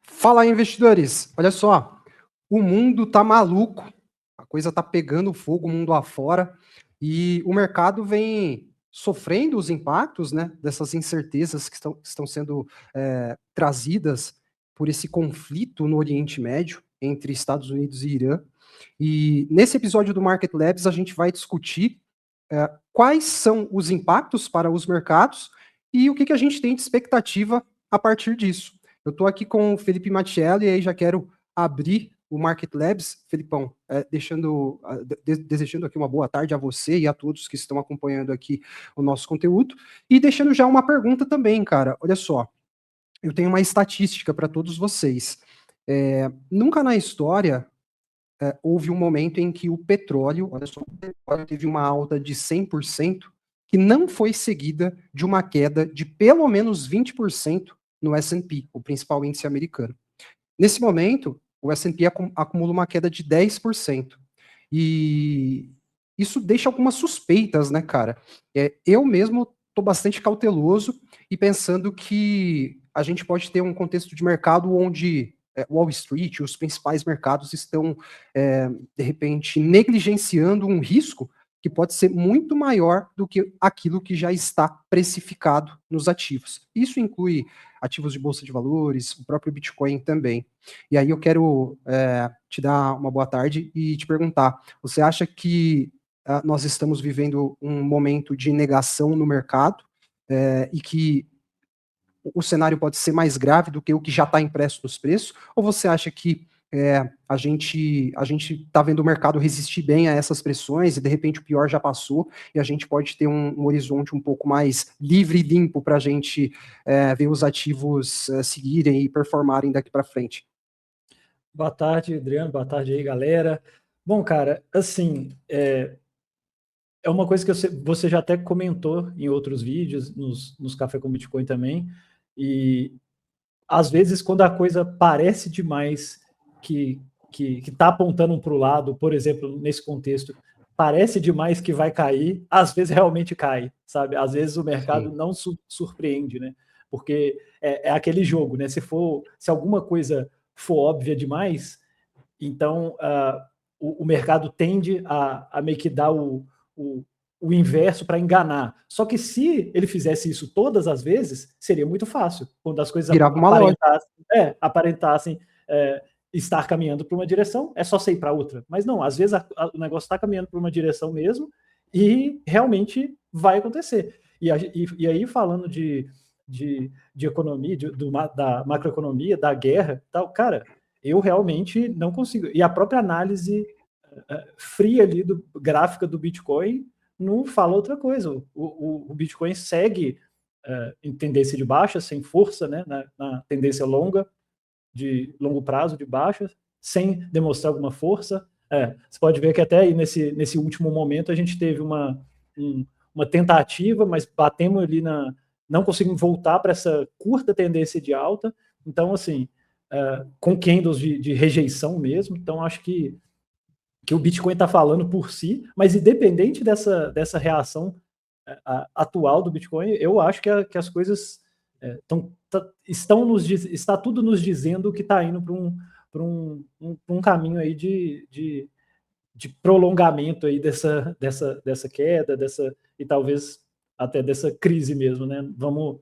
Fala aí, investidores. Olha só, o mundo tá maluco, a coisa tá pegando fogo, o mundo afora, e o mercado vem sofrendo os impactos, né, dessas incertezas que estão sendo trazidas por esse conflito no Oriente Médio entre Estados Unidos e Irã. E nesse episódio do Market Labs a gente vai discutir quais são os impactos para os mercados e o que a gente tem de expectativa a partir disso. Eu estou aqui com o Felipe Matiello e aí já quero abrir o Market Labs. Felipão, desejando aqui uma boa tarde a você e a todos que estão acompanhando aqui o nosso conteúdo. E deixando já uma pergunta também, cara. Olha só, eu tenho uma estatística para todos vocês. Nunca na história houve um momento em que o petróleo, olha só, o petróleo teve uma alta de 100%, que não foi seguida de uma queda de pelo menos 20% no S&P, o principal índice americano. Nesse momento, o S&P acumula uma queda de 10%. E isso deixa algumas suspeitas, né, cara? Eu mesmo estou bastante cauteloso e pensando que a gente pode ter um contexto de mercado onde Wall Street, os principais mercados estão, de repente, negligenciando um risco que pode ser muito maior do que aquilo que já está precificado nos ativos. Isso inclui ativos de bolsa de valores, o próprio Bitcoin também. E aí eu quero te dar uma boa tarde e te perguntar, você acha que nós estamos vivendo um momento de negação no mercado e que o cenário pode ser mais grave do que o que já está impresso nos preços? Ou você acha que a gente está vendo o mercado resistir bem a essas pressões e de repente o pior já passou e a gente pode ter um horizonte um pouco mais livre e limpo para a gente ver os ativos seguirem e performarem daqui para frente? Boa tarde, Adriano. Boa tarde aí, galera. Bom, cara, assim, é uma coisa que você já até comentou em outros vídeos, nos Café com Bitcoin também, e às vezes quando a coisa parece demais que está apontando para o lado, por exemplo, nesse contexto, parece demais que vai cair, às vezes realmente cai, sabe? Às vezes o mercado não surpreende, né? Porque é aquele jogo, né? Se alguma coisa for óbvia demais, então o mercado tende a meio que dar o inverso para enganar. Só que se ele fizesse isso todas as vezes, seria muito fácil, quando as coisas Virava uma loja. aparentassem estar caminhando para uma direção, é só você ir para outra. Mas não, às vezes o negócio está caminhando para uma direção mesmo e realmente vai acontecer. E aí, falando de economia, da macroeconomia, da guerra, tal, cara, eu realmente não consigo. E a própria análise fria ali gráfica do Bitcoin não fala outra coisa. O Bitcoin segue em tendência de baixa, sem força, né, na tendência longa, de longo prazo, de baixa, sem demonstrar alguma força. Você pode ver que até aí nesse último momento a gente teve uma tentativa, mas batemos ali não conseguimos voltar para essa curta tendência de alta. Então, assim, com candles de rejeição mesmo. Então, acho que o Bitcoin está falando por si, mas independente dessa reação atual do Bitcoin, eu acho que as coisas está tudo nos dizendo que está indo para um caminho aí de prolongamento aí dessa queda, e talvez até dessa crise mesmo, né? Vamos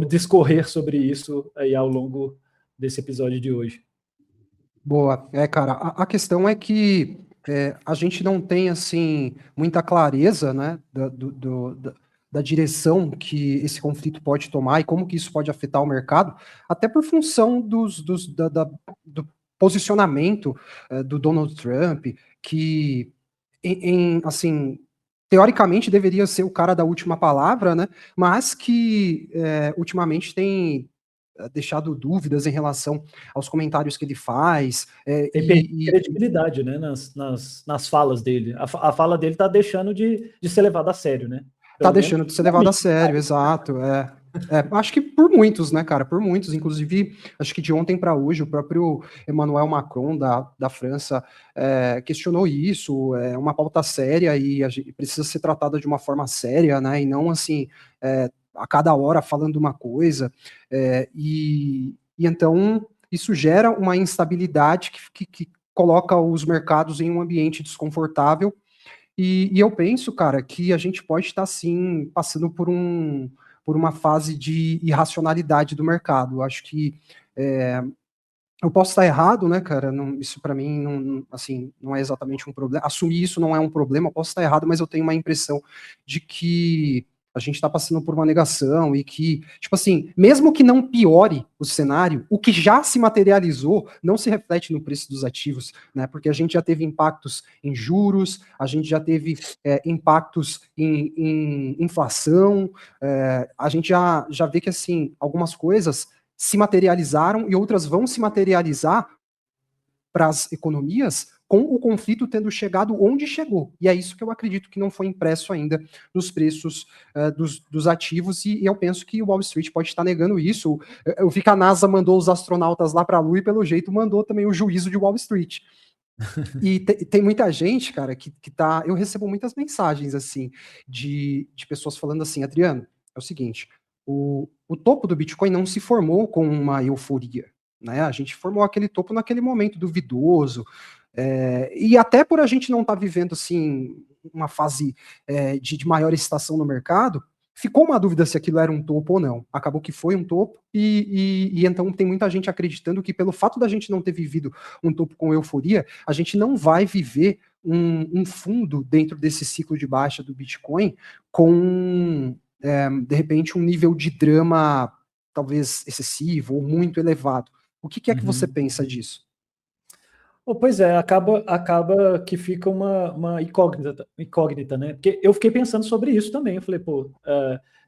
discorrer sobre isso aí ao longo desse episódio de hoje. Boa. Cara, a questão é que a gente não tem, assim, muita clareza, né, da direção que esse conflito pode tomar e como que isso pode afetar o mercado, até por função do posicionamento do Donald Trump, que, assim, teoricamente deveria ser o cara da última palavra, né, mas que ultimamente tem deixado dúvidas em relação aos comentários que ele faz. Tem credibilidade, né, nas falas dele. A fala dele está deixando de ser levada a sério, né? Tá deixando de ser levado a sério, exato. Acho que por muitos, né, cara? Por muitos. Inclusive, acho que de ontem para hoje, o próprio Emmanuel Macron, da França, questionou isso. É uma pauta séria e precisa ser tratada de uma forma séria, né? E não assim, a cada hora falando uma coisa. E então isso gera uma instabilidade que coloca os mercados em um ambiente desconfortável. E eu penso, cara, que a gente pode estar, sim, passando por uma fase de irracionalidade do mercado. Eu acho que eu posso estar errado, né, cara? Não, isso para mim não, assim, não é exatamente um problema. Assumir isso não é um problema, eu posso estar errado, mas eu tenho uma impressão de que a gente está passando por uma negação e que, tipo assim, mesmo que não piore o cenário, o que já se materializou não se reflete no preço dos ativos, né? Porque a gente já teve impactos em juros, a gente já teve impactos em inflação, a gente já vê que, assim, algumas coisas se materializaram e outras vão se materializar para as economias com o conflito tendo chegado onde chegou. E é isso que eu acredito que não foi impresso ainda nos preços dos ativos, e eu penso que o Wall Street pode estar negando isso. Eu vi que a NASA mandou os astronautas lá para a Lua e, pelo jeito, mandou também o juízo de Wall Street. E tem muita gente, cara, que tá. Eu recebo muitas mensagens, assim, de pessoas falando assim: Adriano, é o seguinte, o topo do Bitcoin não se formou com uma euforia, né? A gente formou aquele topo naquele momento duvidoso, e até por a gente não estar vivendo, assim, uma fase de maior excitação no mercado, ficou uma dúvida se aquilo era um topo ou não. Acabou que foi um topo, e então tem muita gente acreditando que, pelo fato da gente não ter vivido um topo com euforia, a gente não vai viver um fundo dentro desse ciclo de baixa do Bitcoin com, de repente, um nível de drama talvez excessivo ou muito elevado. O que é que você pensa disso? Pois é, acaba que fica uma incógnita, né? Porque eu fiquei pensando sobre isso também. Eu falei,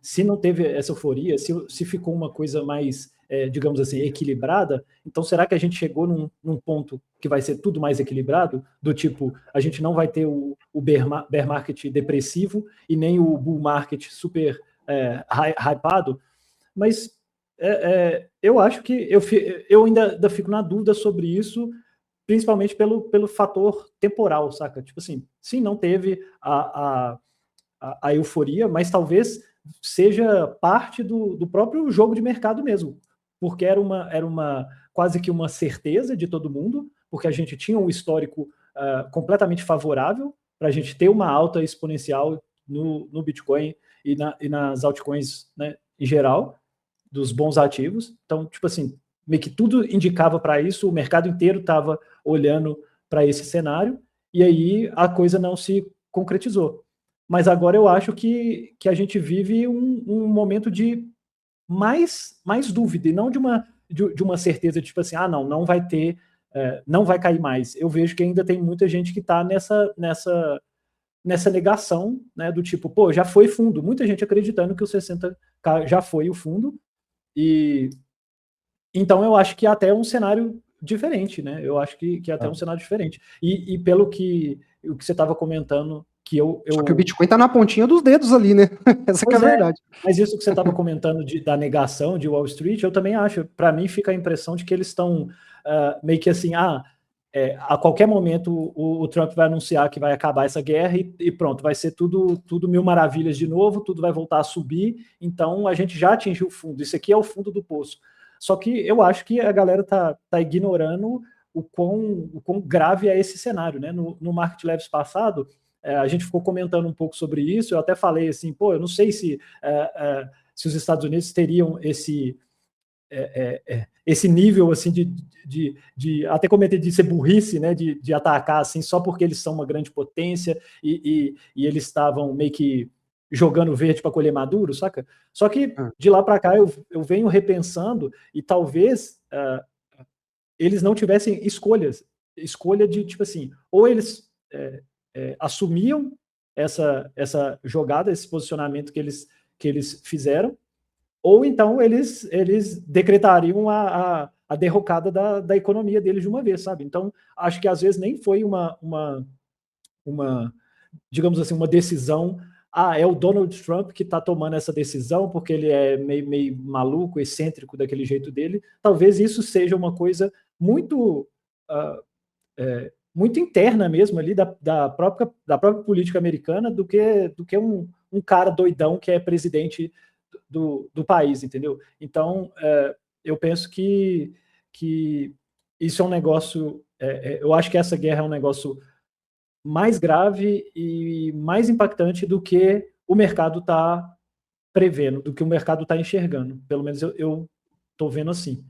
se não teve essa euforia, se ficou uma coisa mais, digamos assim, equilibrada, então será que a gente chegou num ponto que vai ser tudo mais equilibrado? Do tipo, a gente não vai ter o bear market depressivo e nem o bull market super hypado, mas eu acho que eu ainda fico na dúvida sobre isso, principalmente pelo fator temporal, saca? Tipo assim, sim, não teve a euforia, mas talvez seja parte do próprio jogo de mercado mesmo, porque era uma quase que uma certeza de todo mundo, porque a gente tinha um histórico completamente favorável para a gente ter uma alta exponencial no Bitcoin e nas altcoins, né, em geral, dos bons ativos. Então, tipo assim, meio que tudo indicava para isso, o mercado inteiro estava olhando para esse cenário, e aí a coisa não se concretizou. Mas agora eu acho que a gente vive um momento de mais dúvida, e não de uma certeza de tipo assim, não vai ter, não vai cair mais. Eu vejo que ainda tem muita gente que está nessa negação, né, do tipo, pô, já foi fundo. Muita gente acreditando que o 60K já foi o fundo, e então eu acho que até é um cenário diferente, né? Eu acho que até é um cenário diferente. E pelo que o que você estava comentando, que Só que o Bitcoin tá na pontinha dos dedos ali, né? Essa que é a verdade. Mas isso que você estava comentando da negação de Wall Street, eu também acho. Para mim fica a impressão de que eles estão meio que assim, a qualquer momento o Trump vai anunciar que vai acabar essa guerra e pronto, vai ser tudo mil maravilhas de novo, tudo vai voltar a subir, então a gente já atingiu o fundo, isso aqui é o fundo do poço. Só que eu acho que a galera tá ignorando o quão grave é esse cenário, né? No Market Labs passado, a gente ficou comentando um pouco sobre isso, eu até falei assim, pô, eu não sei se os Estados Unidos teriam esse nível assim de até cometer de ser burrice, né, de atacar assim só porque eles são uma grande potência e eles estavam meio que jogando verde para colher maduro, saca? Só que de lá para cá eu venho repensando e talvez eles não tivessem escolha de tipo assim, ou eles assumiam essa jogada, esse posicionamento que eles fizeram, ou então eles decretariam a derrocada da economia deles de uma vez, sabe? Então, acho que às vezes nem foi uma digamos assim, uma decisão, é o Donald Trump que está tomando essa decisão porque ele é meio maluco, excêntrico daquele jeito dele. Talvez isso seja uma coisa muito muito interna mesmo ali da própria política americana do que um cara doidão que é presidente do país, entendeu? Então, eu penso que que isso é um negócio, eu acho que essa guerra é um negócio mais grave e mais impactante do que o mercado está prevendo, do que o mercado está enxergando. Pelo menos eu estou vendo assim.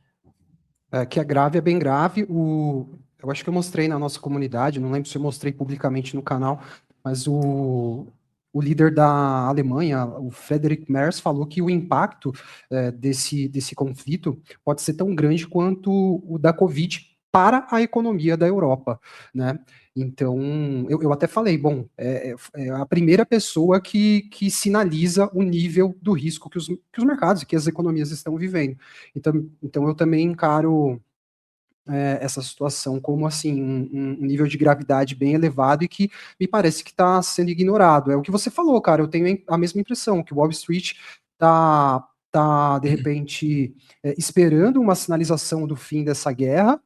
Que é grave, é bem grave. Eu acho que eu mostrei na nossa comunidade, não lembro se eu mostrei publicamente no canal, mas o líder da Alemanha, o Friedrich Merz, falou que o impacto desse conflito pode ser tão grande quanto o da Covid para a economia da Europa, né? Então, eu até falei, bom, é a primeira pessoa que sinaliza o nível do risco que os mercados e que as economias estão vivendo. Então eu também encaro essa situação como assim um nível de gravidade bem elevado e que me parece que está sendo ignorado. É o que você falou, cara. Eu tenho a mesma impressão que o Wall Street tá de repente esperando uma sinalização do fim dessa guerra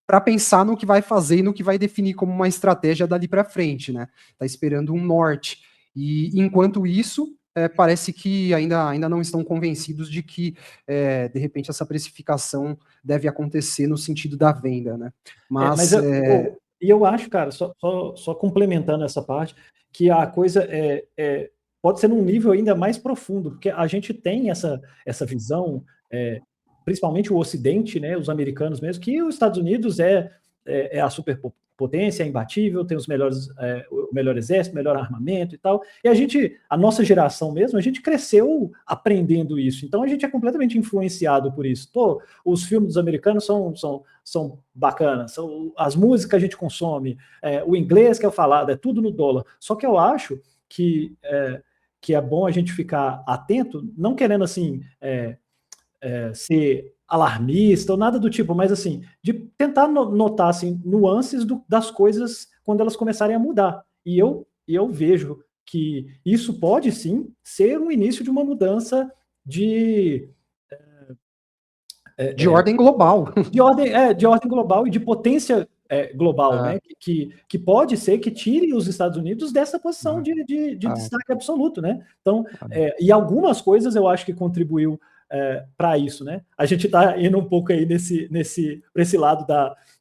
para pensar no que vai fazer e no que vai definir como uma estratégia dali para frente, né? Tá esperando um norte. E enquanto isso, parece que ainda não estão convencidos de que, de repente, essa precificação deve acontecer no sentido da venda, né? Mas eu acho, cara, só complementando essa parte, que a coisa pode ser num nível ainda mais profundo, porque a gente tem essa visão, principalmente o Ocidente, né, os americanos mesmo, que os Estados Unidos é a superpotência, é imbatível, tem o melhor exército, o melhor armamento e tal. E a nossa geração mesmo, a gente cresceu aprendendo isso. Então a gente é completamente influenciado por isso. Os filmes dos americanos são bacanas, as músicas que a gente consome, o inglês que é falado, é tudo no dólar. Só que eu acho que é bom a gente ficar atento, não querendo assim ser alarmista ou nada do tipo, mas assim, de tentar notar assim, nuances das coisas quando elas começarem a mudar. E eu vejo que isso pode sim ser um início de uma mudança de ordem global. De ordem global e de potência global, né? Que pode ser que tire os Estados Unidos dessa posição de destaque absoluto, né? Então, e algumas coisas eu acho que contribuiu para isso, né? A gente está indo um pouco aí para esse lado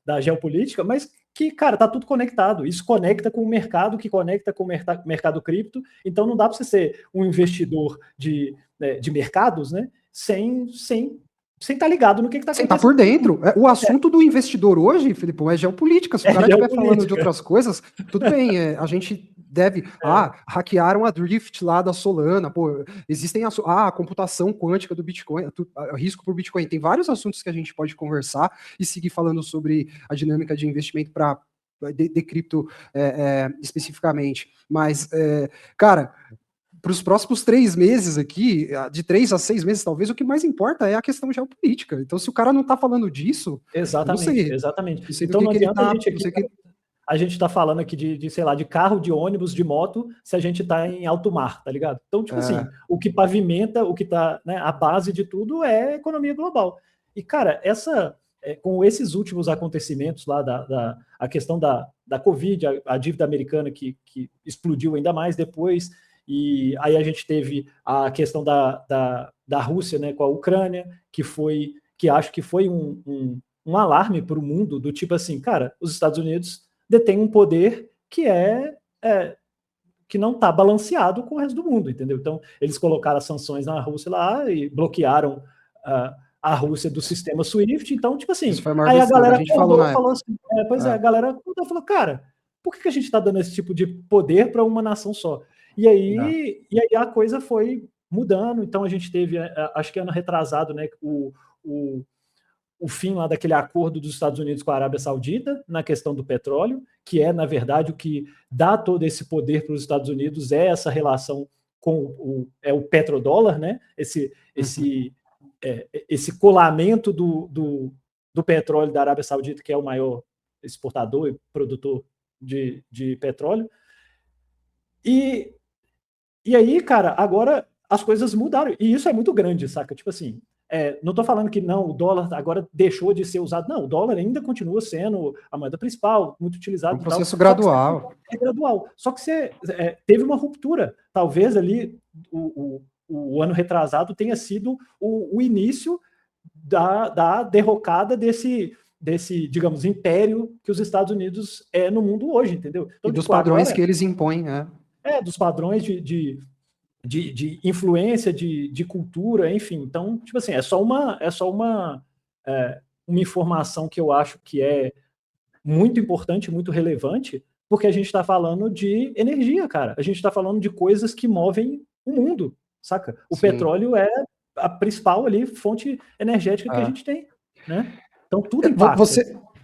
da geopolítica, mas que, cara, tá tudo conectado. Isso conecta com o mercado, que conecta com o mercado cripto. Então não dá para você ser um investidor de mercados, né? Sem estar ligado no que está acontecendo. Sem estar por dentro. O assunto do investidor hoje, Filipão, é geopolítica. Se o cara estiver falando de outras coisas, tudo bem, a gente deve... hackearam a Drift lá da Solana, pô, existem a computação quântica do Bitcoin, risco por Bitcoin. Tem vários assuntos que a gente pode conversar e seguir falando sobre a dinâmica de investimento para de cripto especificamente. Mas, cara... Para os próximos 3 meses aqui, de 3 a 6 meses talvez, o que mais importa é a questão geopolítica. Então, se o cara não está falando disso, exatamente. Então não adianta a gente tá falando aqui de, sei lá, de carro, de ônibus, de moto, se a gente está em alto mar, tá ligado? Então, tipo assim, o que pavimenta, o que tá, né, a base de tudo é a economia global. E, cara, com esses últimos acontecimentos lá, a questão da Covid, a dívida americana que explodiu ainda mais depois, e aí a gente teve a questão da Rússia, né, com a Ucrânia, que acho que foi um alarme para o mundo, do tipo assim, cara, os Estados Unidos detêm um poder que que não está balanceado com o resto do mundo, entendeu? Então, eles colocaram as sanções na Rússia lá e bloquearam a Rússia do sistema SWIFT, então, tipo assim, aí a galera falou assim, a galera falou, cara, por que a gente está dando esse tipo de poder para uma nação só? E aí a coisa foi mudando. Então a gente teve, acho que ano retrasado, né, o fim lá daquele acordo dos Estados Unidos com a Arábia Saudita na questão do petróleo, que na verdade, o que dá todo esse poder para os Estados Unidos é essa relação com o petrodólar, né? Esse colamento do petróleo da Arábia Saudita, que é o maior exportador e produtor de petróleo. E aí, cara, agora as coisas mudaram. E isso é muito grande, saca? Tipo assim, não tô falando que não, o dólar agora deixou de ser usado. Não, o dólar ainda continua sendo a moeda principal, muito utilizado. É um processo gradual. É gradual. Só que você teve uma ruptura. Talvez ali o ano retrasado tenha sido o início da derrocada desse, digamos, império que os Estados Unidos é no mundo hoje, entendeu? Então, e dos padrões agora, que eles impõem, né? Dos padrões de influência, de cultura, enfim. Então, tipo assim, é só uma informação que eu acho que é muito importante, muito relevante, porque a gente está falando de energia, cara. A gente está falando de coisas que movem o mundo, saca? O petróleo é a principal ali fonte energética que a gente tem, né? Então tudo impacta.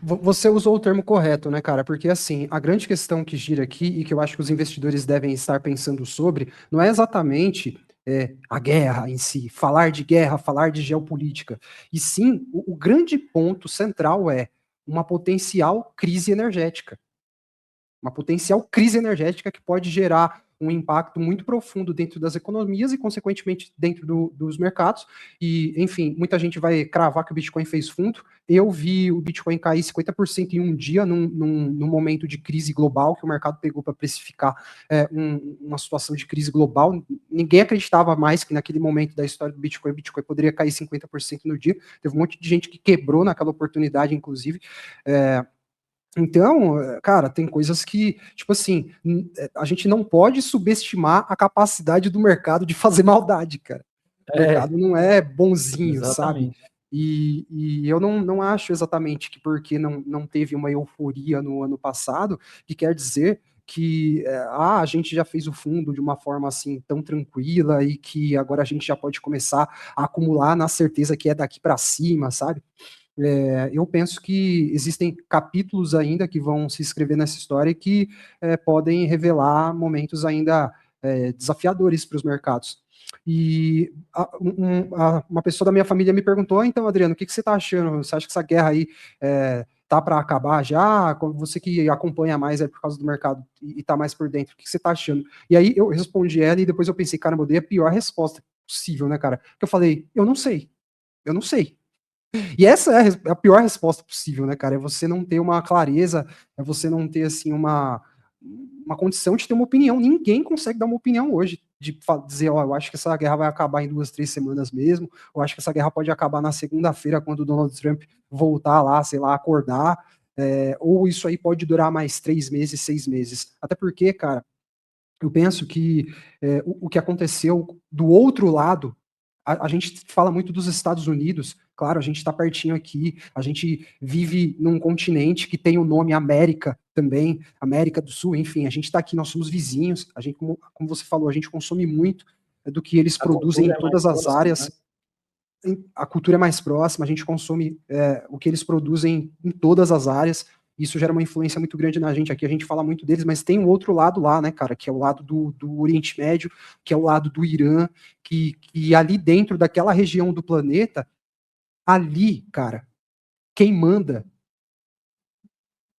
Você usou o termo correto, né, cara? Porque, assim, a grande questão que gira aqui e que eu acho que os investidores devem estar pensando sobre não é exatamente a guerra em si, falar de guerra, falar de geopolítica. E sim, o grande ponto central é uma potencial crise energética. Uma potencial crise energética que pode gerar um impacto muito profundo dentro das economias e, consequentemente, dentro dos mercados. E, enfim, muita gente vai cravar que o Bitcoin fez fundo. Eu vi o Bitcoin cair 50% em um dia, num momento de crise global, que o mercado pegou para precificar uma situação de crise global. Ninguém acreditava mais que naquele momento da história do Bitcoin, o Bitcoin poderia cair 50% no dia. Teve um monte de gente que quebrou naquela oportunidade, inclusive. Então, cara, tem coisas que, tipo assim, a gente não pode subestimar a capacidade do mercado de fazer maldade, cara. O mercado não é bonzinho, exatamente. sabe? E eu não acho exatamente que porque não teve uma euforia no ano passado, que quer dizer que a gente já fez o fundo de uma forma assim tão tranquila e que agora a gente já pode começar a acumular na certeza que é daqui para cima, sabe? Eu penso que existem capítulos ainda que vão se escrever nessa história e que podem revelar momentos ainda desafiadores para os mercados. E uma pessoa da minha família me perguntou, então, Adriano, o que você está achando? Você acha que essa guerra aí tá para acabar já? Você que acompanha mais por causa do mercado e está mais por dentro, o que você está achando? E aí eu respondi ela e depois eu pensei, cara, eu dei a pior resposta possível, né, cara? Que eu falei, eu não sei. E essa é a pior resposta possível, né, cara? É você não ter uma clareza, é você não ter, assim, uma condição de ter uma opinião. Ninguém consegue dar uma opinião hoje, de dizer, ó, eu acho que essa guerra vai acabar em 2, 3 semanas mesmo, eu acho que essa guerra pode acabar na segunda-feira, quando o Donald Trump voltar lá, sei lá, acordar, ou isso aí pode durar mais 3 meses, 6 meses. Até porque, cara, eu penso que o que aconteceu do outro lado, a gente fala muito dos Estados Unidos, claro, a gente está pertinho aqui, a gente vive num continente que tem o nome América também, América do Sul, enfim, a gente está aqui, nós somos vizinhos, a gente, como você falou, a gente consome muito do que eles produzem em todas as áreas, né? A cultura é mais próxima, a gente consome o que eles produzem em todas as áreas, isso gera uma influência muito grande na gente. Aqui a gente fala muito deles, mas tem um outro lado lá, né, cara, que é o lado do Oriente Médio, que é o lado do Irã, que ali dentro daquela região do planeta, ali, cara, quem manda,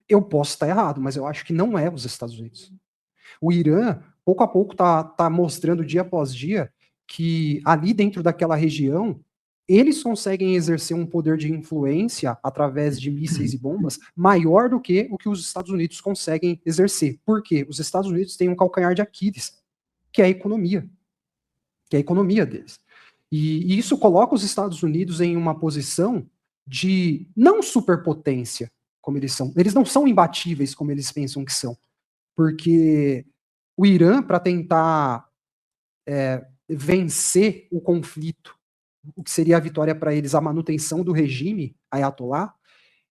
eu posso estar errado, mas eu acho que não é os Estados Unidos. O Irã, pouco a pouco, tá mostrando dia após dia que ali dentro daquela região, eles conseguem exercer um poder de influência através de mísseis e bombas maior do que o que os Estados Unidos conseguem exercer. Por quê? Os Estados Unidos têm um calcanhar de Aquiles, que é a economia. Que é a economia deles. E isso coloca os Estados Unidos em uma posição de não superpotência, como eles são. Eles não são imbatíveis como eles pensam que são. Porque o Irã, para tentar vencer o conflito, o que seria a vitória para eles, a manutenção do regime ayatolá,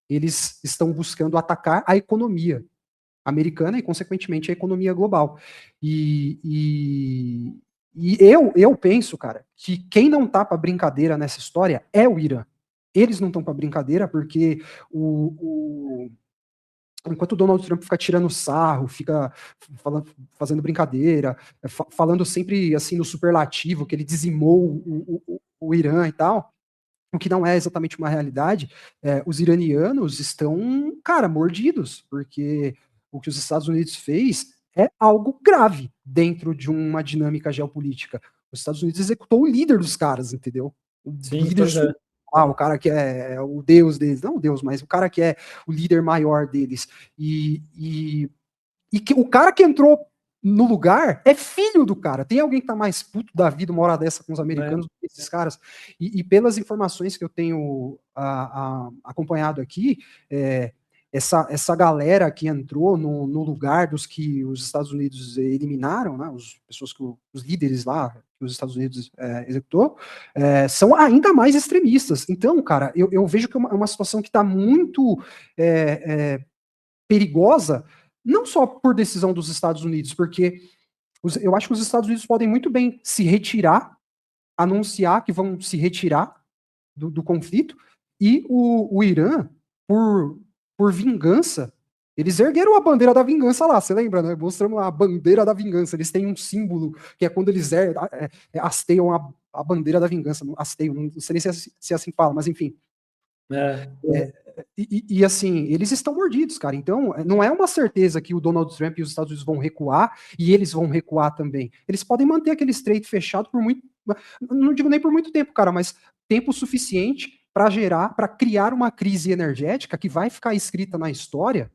eles estão buscando atacar a economia americana e, consequentemente, a economia global. E eu penso, cara, que quem não tá para brincadeira nessa história é o Irã. Eles não estão para brincadeira porque enquanto o Donald Trump fica tirando sarro, fica fazendo brincadeira, falando sempre assim no superlativo, que ele dizimou o Irã e tal, o que não é exatamente uma realidade, os iranianos estão, cara, mordidos, porque o que os Estados Unidos fez é algo grave dentro de uma dinâmica geopolítica. Os Estados Unidos executou o líder dos caras, entendeu? O líder o cara que é o deus deles, não o deus, mas o cara que é o líder maior deles. E que o cara que entrou no lugar é filho do cara. Tem alguém que tá mais puto da vida uma hora dessa com os americanos do que esses caras? E pelas informações que eu tenho acompanhado aqui, essa galera que entrou no lugar dos que os Estados Unidos eliminaram, né, os líderes lá que os Estados Unidos executou, são ainda mais extremistas. Então, cara, eu vejo que é uma situação que está muito perigosa, não só por decisão dos Estados Unidos, porque eu acho que os Estados Unidos podem muito bem se retirar, anunciar que vão se retirar do conflito, e o Irã, por vingança, eles ergueram a bandeira da vingança lá, você lembra, né? Mostramos a bandeira da vingança, eles têm um símbolo, que é quando eles hasteiam a bandeira da vingança, hasteiam, não sei nem se é assim que fala, mas enfim. E assim, eles estão mordidos, cara. Então, não é uma certeza que o Donald Trump e os Estados Unidos vão recuar e eles vão recuar também. Eles podem manter aquele estreito fechado por muito. Não digo nem por muito tempo, cara, mas tempo suficiente para criar uma crise energética que vai ficar escrita na história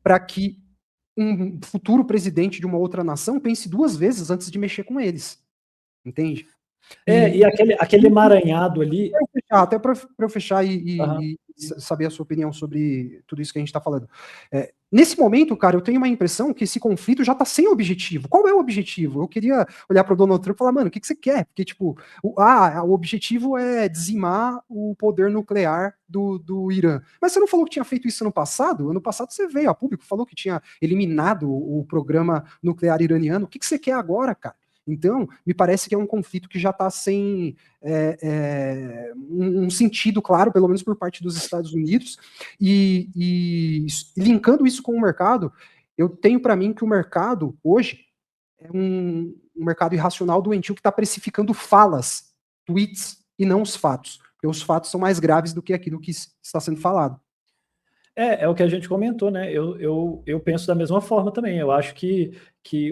para que um futuro presidente de uma outra nação pense duas vezes antes de mexer com eles. Entende? E aquele emaranhado ali. Até para eu fechar e saber a sua opinião sobre tudo isso que a gente está falando. Nesse momento, cara, eu tenho uma impressão que esse conflito já está sem objetivo. Qual é o objetivo? Eu queria olhar para o Donald Trump e falar, mano, o que você quer? Porque, tipo, o objetivo é dizimar o poder nuclear do Irã. Mas você não falou que tinha feito isso ano passado? Ano passado você veio a público, falou que tinha eliminado o programa nuclear iraniano. O que você quer agora, cara? Então, me parece que é um conflito que já está sem um sentido claro, pelo menos por parte dos Estados Unidos, e linkando isso com o mercado, eu tenho para mim que o mercado, hoje, é um mercado irracional doentio que está precificando falas, tweets, e não os fatos, porque os fatos são mais graves do que aquilo que está sendo falado. É o que a gente comentou, né? Eu penso da mesma forma também. Eu acho que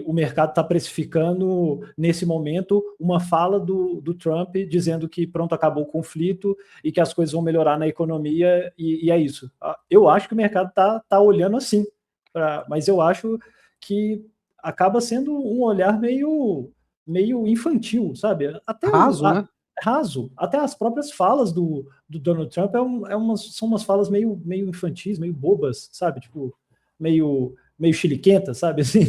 o mercado está precificando, nesse momento, uma fala do Trump dizendo que pronto, acabou o conflito e que as coisas vão melhorar na economia, e é isso. Eu acho que o mercado tá olhando assim, mas eu acho que acaba sendo um olhar meio infantil, sabe? Até Raso, né? Raso. Até as próprias falas do Donald Trump são umas falas meio infantis, meio bobas, sabe? Tipo, meio chiliquentas, sabe? Assim.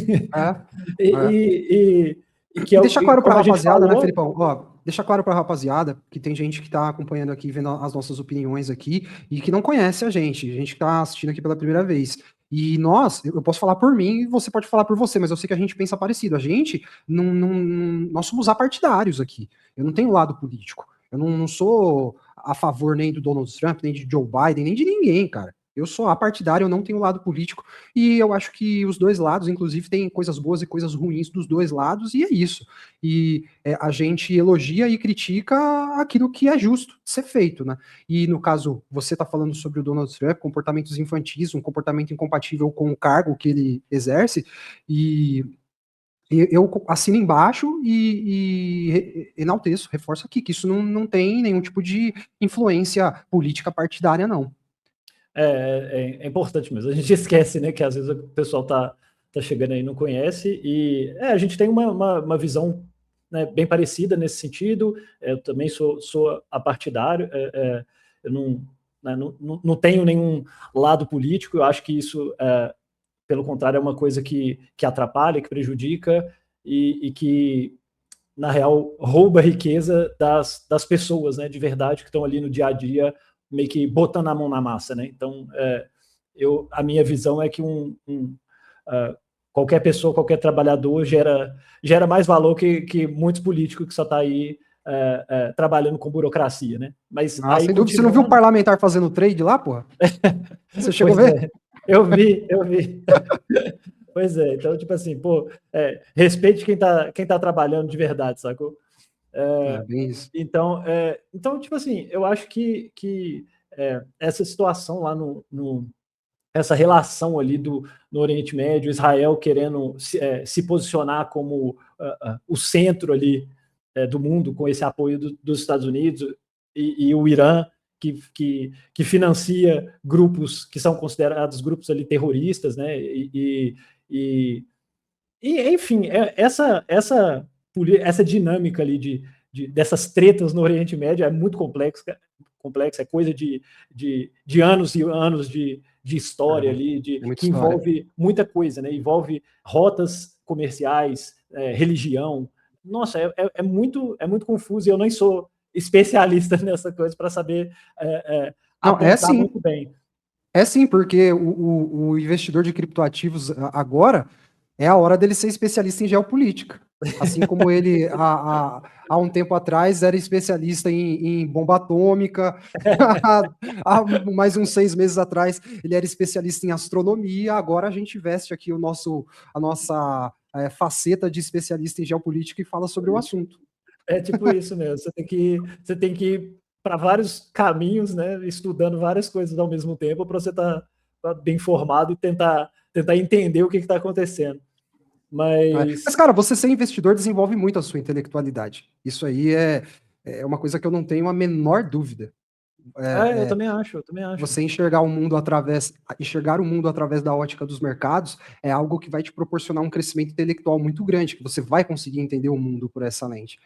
Que deixa claro para a rapaziada, falou, né, Felipão? Ó, deixa claro para a rapaziada que tem gente que está acompanhando aqui, vendo as nossas opiniões aqui e que não conhece a gente que está assistindo aqui pela primeira vez. E eu posso falar por mim e você pode falar por você, mas eu sei que a gente pensa parecido. A gente, nós somos apartidários aqui. Eu não tenho lado político. Eu não sou a favor nem do Donald Trump, nem de Joe Biden, nem de ninguém, cara. Eu sou apartidário, eu não tenho lado político, e eu acho que os dois lados, inclusive, têm coisas boas e coisas ruins dos dois lados, e é isso. E a gente elogia e critica aquilo que é justo ser feito, né? E no caso, você está falando sobre o Donald Trump, comportamentos infantis, um comportamento incompatível com o cargo que ele exerce, e eu assino embaixo e enalteço, reforço aqui, que isso não tem nenhum tipo de influência política partidária, não. É importante mesmo. A gente esquece, né, que às vezes o pessoal tá chegando aí e não conhece, e a gente tem uma visão, né, bem parecida nesse sentido. Eu também sou apartidário, eu não tenho nenhum lado político. Eu acho que isso, pelo contrário, é uma coisa que atrapalha, que prejudica e que, na real, rouba a riqueza das pessoas, né, de verdade, que estão ali no dia a dia, meio que botando a mão na massa, né? Então, a minha visão é que qualquer pessoa, qualquer trabalhador gera mais valor que muitos políticos que só tá aí trabalhando com burocracia, né? Mas aí, sem dúvida, você não viu o parlamentar fazendo trade lá, porra? Você chegou a ver? Eu vi. Pois é, então, tipo assim, pô, respeite quem tá trabalhando de verdade, sacou? Bem isso. Então, tipo assim, eu acho que essa situação lá essa relação ali no Oriente Médio, Israel querendo se posicionar como o centro ali do mundo, com esse apoio dos Estados Unidos, e o Irã, que financia grupos que são considerados grupos ali terroristas, né? E E, enfim, essa dinâmica ali dessas tretas no Oriente Médio é muito complexa, é coisa de anos e anos de história ali, É muita que história. envolve muita coisa, né? Envolve rotas comerciais, religião. Nossa, é muito confuso e eu nem sou especialista nessa coisa para saber Não, é apontar sim. muito bem. É sim, porque o investidor de criptoativos agora é a hora dele ser especialista em geopolítica. Assim como ele, há um tempo atrás, era especialista em bomba atômica, há mais uns 6 meses atrás, ele era especialista em astronomia, agora a gente veste aqui a nossa faceta de especialista em geopolítica e fala sobre o assunto. É tipo isso mesmo. Você tem que ir para vários caminhos, né? Estudando várias coisas ao mesmo tempo para você estar bem informado e tentar entender o que está acontecendo. Mas, Mas cara, você ser investidor desenvolve muito a sua intelectualidade. Isso aí é uma coisa que eu não tenho a menor dúvida. eu também acho, eu também acho. Você enxergar o mundo através da ótica dos mercados é algo que vai te proporcionar um crescimento intelectual muito grande, que você vai conseguir entender o mundo por essa lente.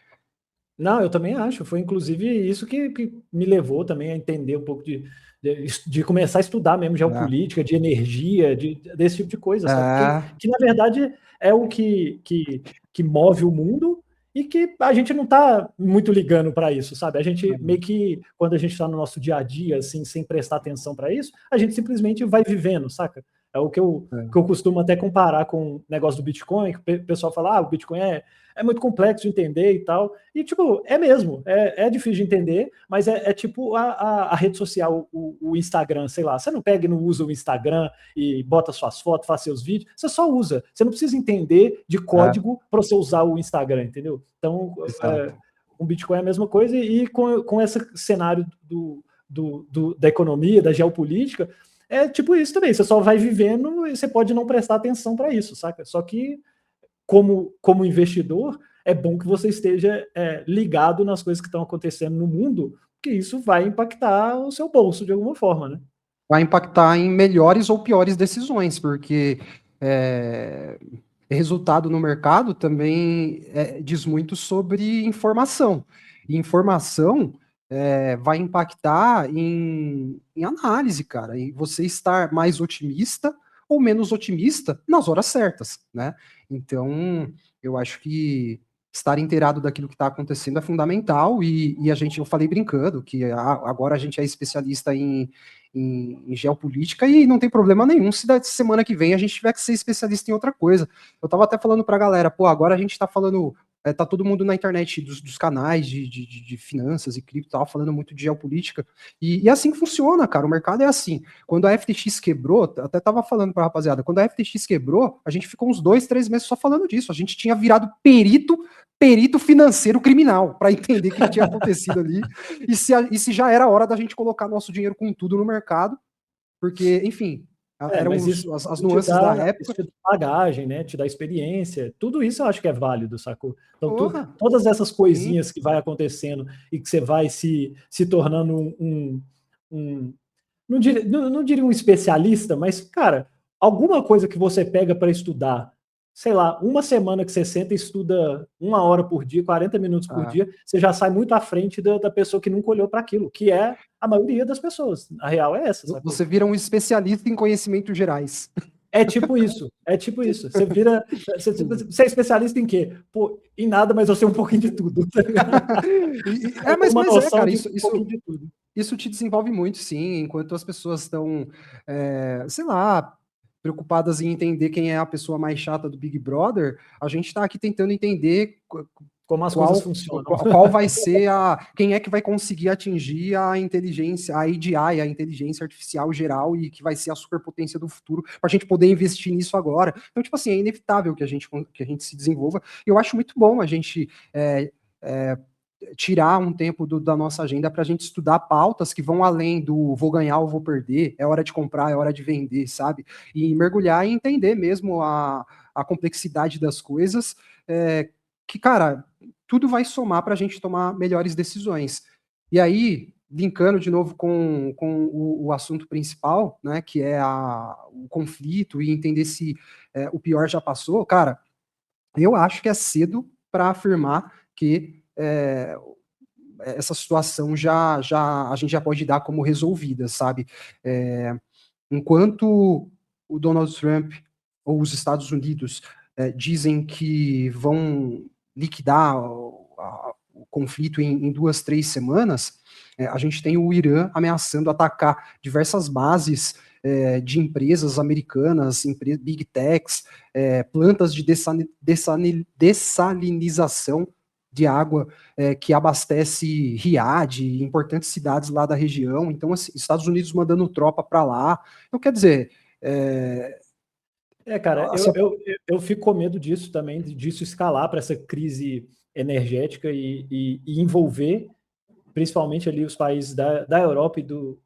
Não, eu também acho. Foi inclusive isso que me levou também a entender um pouco de começar a estudar mesmo geopolítica, de energia, desse tipo de coisa, sabe? É, Que na verdade é o que move o mundo e que a gente não está muito ligando para isso, sabe? A gente meio que, quando a gente está no nosso dia a dia, assim, sem prestar atenção para isso, a gente simplesmente vai vivendo, saca? É o que eu costumo até comparar com o negócio do Bitcoin, que o pessoal fala, o Bitcoin é muito complexo de entender e tal. E, tipo, é mesmo, é difícil de entender, mas é tipo a rede social, o Instagram, sei lá. Você não pega e não usa o Instagram e bota suas fotos, faz seus vídeos, você só usa. Você não precisa entender de é, código para você usar o Instagram, entendeu? Então, exato. o Bitcoin é a mesma coisa e com esse cenário da economia, da geopolítica, é tipo isso também. Você só vai vivendo e você pode não prestar atenção para isso, saca? Só que como investidor, é bom que você esteja ligado nas coisas que estão acontecendo no mundo, porque isso vai impactar o seu bolso de alguma forma, né? Vai impactar em melhores ou piores decisões, porque é, resultado no mercado também diz muito sobre informação. E informação vai impactar em análise, cara, e você estar mais otimista ou menos otimista nas horas certas, né? Então, eu acho que estar inteirado daquilo que está acontecendo é fundamental e eu falei brincando que agora a gente é especialista em geopolítica e não tem problema nenhum se da semana que vem a gente tiver que ser especialista em outra coisa. Eu tava até falando pra galera, pô, agora a gente tá falando, tá todo mundo na internet dos canais de finanças e cripto, tava falando muito de geopolítica, e assim que funciona, cara, o mercado é assim. Quando a FTX quebrou, até tava falando pra rapaziada, quando a FTX quebrou, a gente ficou uns 2, 3 meses só falando disso, a gente tinha virado perito financeiro criminal para entender o que tinha acontecido ali e se já era hora da gente colocar nosso dinheiro com tudo no mercado, porque, enfim, eram Mas as nuances da isso época. te dá bagagem, né? Te dá experiência. Tudo isso eu acho que é válido, sacou? Então, Porra, todas essas sim. coisinhas que vai acontecendo e que você vai se tornando um não diria um especialista, mas, cara, alguma coisa que você pega para estudar, sei lá, uma semana que você senta e estuda 1 hora por dia, 40 minutos por Ah, dia, você já sai muito à frente da pessoa que nunca olhou para aquilo, que é a maioria das pessoas. A real é essa, sacou? você vira um especialista em conhecimentos gerais. É tipo isso, é tipo isso. Você vira. Você é especialista em quê? Pô, em nada, mas eu sei um pouquinho de tudo. Eu tenho uma Mas noção cara, de um pouquinho de tudo. isso te desenvolve muito, sim, enquanto as pessoas estão, sei lá, preocupadas em entender quem é a pessoa mais chata do Big Brother, a gente está aqui tentando entender Como as coisas qual, funcionam. qual vai ser quem é que vai conseguir atingir a inteligência, a AGI, a inteligência artificial geral, e que vai ser a superpotência do futuro, para a gente poder investir nisso agora. Então, tipo assim, é inevitável que a gente se desenvolva. Eu acho muito bom a gente tirar um tempo da nossa agenda para a gente estudar pautas que vão além do vou ganhar ou vou perder, é hora de comprar, é hora de vender, sabe? E mergulhar e entender mesmo a complexidade das coisas, que, cara, tudo vai somar para a gente tomar melhores decisões. E aí, linkando de novo com o assunto principal, né, que é o conflito e entender se o pior já passou, cara, Eu acho que é cedo para afirmar que essa situação a gente já pode dar como resolvida, sabe? Enquanto o Donald Trump ou os Estados Unidos dizem que vão liquidar o conflito em 2, 3 semanas, a gente tem o Irã ameaçando atacar diversas bases de empresas americanas, big techs, plantas de dessalinização de água que abastece Riad, importantes cidades lá da região. Então, assim, Estados Unidos mandando tropa para lá. Então, quer dizer, cara, eu fico com medo disso também, disso escalar para essa crise energética e envolver principalmente ali os países da Europa e do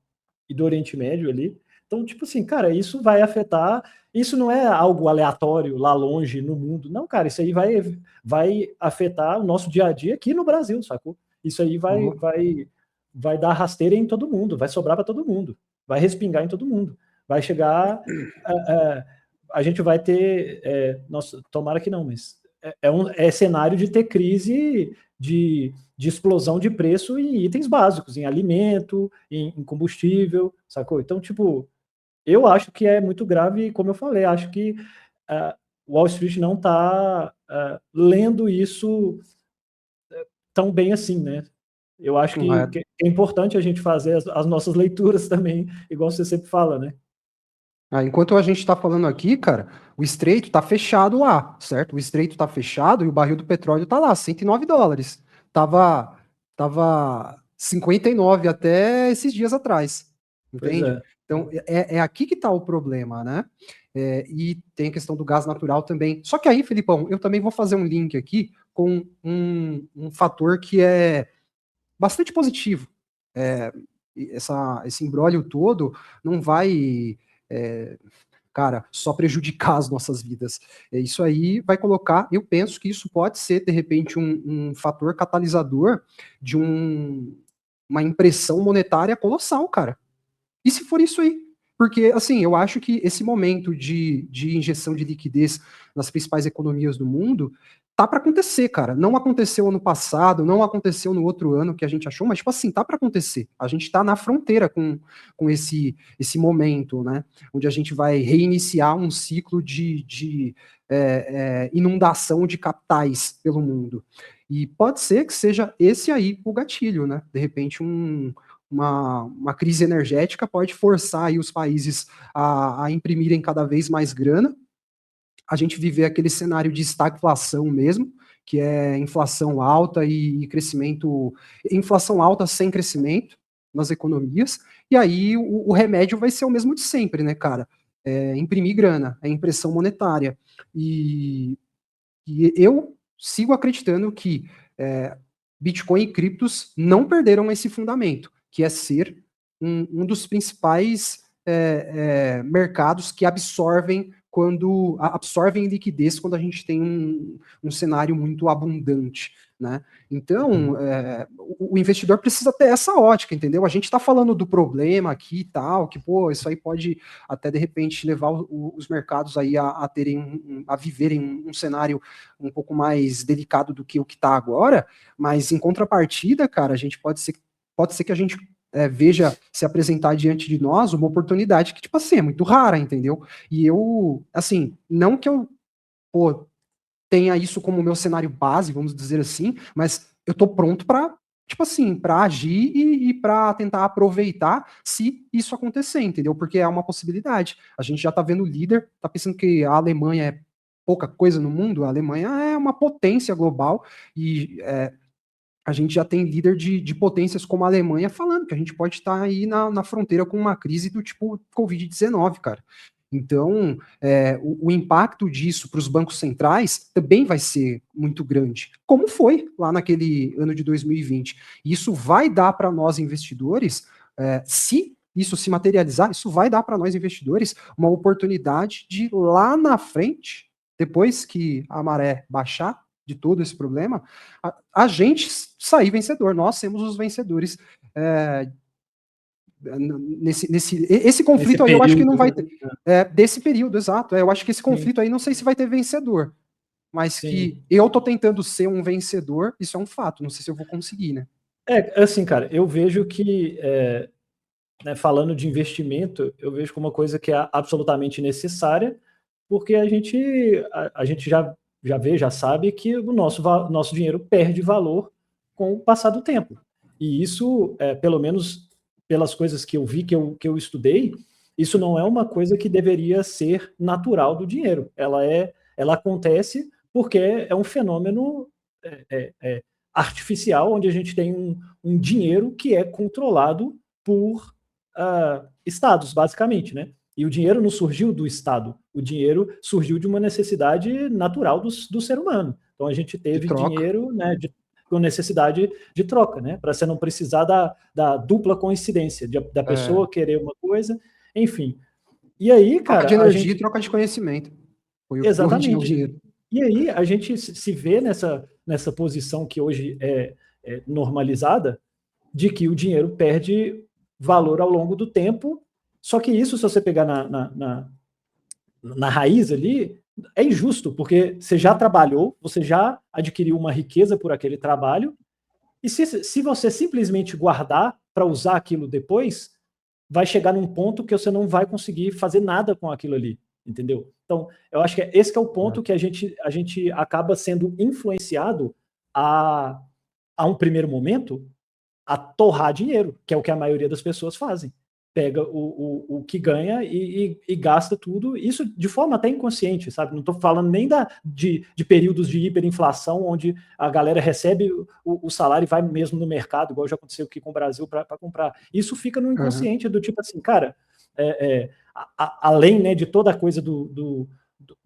Oriente Médio ali. Então, tipo assim, cara, isso vai afetar. Isso não é algo aleatório lá longe no mundo. Não, cara, isso aí vai afetar o nosso dia a dia aqui no Brasil, sacou? Isso aí vai dar rasteira em todo mundo, vai sobrar para todo mundo, vai respingar em todo mundo. Vai chegar. A gente vai ter. Nossa, tomara que não, mas é cenário de ter crise de explosão de preço em itens básicos, em alimento, em combustível, sacou? Então, tipo, eu acho que é muito grave, e como eu falei, acho que Wall Street não está lendo isso tão bem assim, né? Eu acho que é importante a gente fazer as nossas leituras também, igual você sempre fala, né? Enquanto a gente está falando aqui, cara, o Estreito está fechado lá, certo? O Estreito está fechado e o barril do petróleo está lá, $109. Tava 59 até esses dias atrás, entende? Então, é aqui que está o problema, né? E tem a questão do gás natural também. Só que aí, Felipão, eu também vou fazer um link aqui com um fator que é bastante positivo. Esse imbróglio todo não vai cara, só prejudicar as nossas vidas. Isso aí vai colocar, eu penso que isso pode ser, de repente, um fator catalisador de uma impressão monetária colossal, cara. E se for isso aí? Porque, assim, eu acho que esse momento de injeção de liquidez nas principais economias do mundo tá para acontecer, cara. Não aconteceu ano passado, não aconteceu no outro ano que a gente achou, mas, tipo assim, tá para acontecer. A gente tá na fronteira com esse momento, né? Onde a gente vai reiniciar um ciclo de inundação de capitais pelo mundo. E pode ser que seja esse aí o gatilho, né? De repente, uma crise energética pode forçar aí os países a imprimirem cada vez mais grana, a gente viver aquele cenário de estagflação mesmo, que é inflação alta e crescimento, inflação alta sem crescimento nas economias, e aí o remédio vai ser o mesmo de sempre, né, cara? Imprimir grana, impressão monetária. E eu sigo acreditando que Bitcoin e criptos não perderam esse fundamento, que é ser um dos principais mercados que absorvem liquidez quando a gente tem um cenário muito abundante, né? Então, o investidor precisa ter essa ótica, entendeu? A gente está falando do problema aqui e tal, que, pô, isso aí pode até, de repente, levar os mercados aí a viverem um cenário um pouco mais delicado do que o que está agora, mas em contrapartida, cara, a gente pode ser que a gente veja se apresentar diante de nós uma oportunidade que, tipo assim, é muito rara, entendeu? E eu, assim, não que eu, pô, tenha isso como meu cenário base, vamos dizer assim, mas eu tô pronto para, tipo assim, para agir e para tentar aproveitar se isso acontecer, entendeu? Porque é uma possibilidade. A gente já tá vendo o líder, tá pensando que a Alemanha é pouca coisa no mundo, a Alemanha é uma potência global e a gente já tem líder de potências como a Alemanha falando que a gente pode estar aí na fronteira com uma crise do tipo Covid-19, cara. Então, o impacto disso para os bancos centrais também vai ser muito grande, como foi lá naquele ano de 2020. Isso vai dar para nós investidores, se isso se materializar, isso vai dar para nós investidores uma oportunidade de lá na frente, depois que a maré baixar, de todo esse problema, a gente sair vencedor. Nós temos os vencedores esse conflito aí eu acho que não vai ter. Desse período, exato. Eu acho que esse conflito aí não sei se vai ter vencedor. mas que eu tô tentando ser um vencedor, isso é um fato, não sei se eu vou conseguir, né? Assim, cara, eu vejo que, né, falando de investimento, eu vejo como uma coisa que é absolutamente necessária, porque a gente já sabe que o nosso dinheiro perde valor com o passar do tempo. E isso, pelo menos pelas coisas que eu vi, que eu estudei, isso não é uma coisa que deveria ser natural do dinheiro. Ela acontece porque é um fenômeno artificial, onde a gente tem um dinheiro que é controlado por estados, basicamente, né? E o dinheiro não surgiu do Estado, o dinheiro surgiu de uma necessidade natural do ser humano. Então a gente teve dinheiro, né, com necessidade de troca, né? Para você não precisar da dupla coincidência, da pessoa querer uma coisa, enfim. E aí, cara. Troca de energia e troca de conhecimento. Foi o que originou o dinheiro. E aí a gente se vê nessa posição que hoje é normalizada, de que o dinheiro perde valor ao longo do tempo. Só que isso, se você pegar na raiz ali, é injusto, porque você já trabalhou, você já adquiriu uma riqueza por aquele trabalho, e se você simplesmente guardar para usar aquilo depois, vai chegar num ponto que você não vai conseguir fazer nada com aquilo ali, entendeu? Então, eu acho que esse que é o ponto que a gente acaba sendo influenciado a um primeiro momento, a torrar dinheiro, que é o que a maioria das pessoas fazem. Pega o que ganha e gasta tudo, isso de forma até inconsciente, sabe? Não estou falando nem de períodos de hiperinflação, onde a galera recebe o salário e vai mesmo no mercado, igual já aconteceu aqui com o Brasil, para comprar. Isso fica no inconsciente, do tipo assim, cara, além, né, de toda a coisa do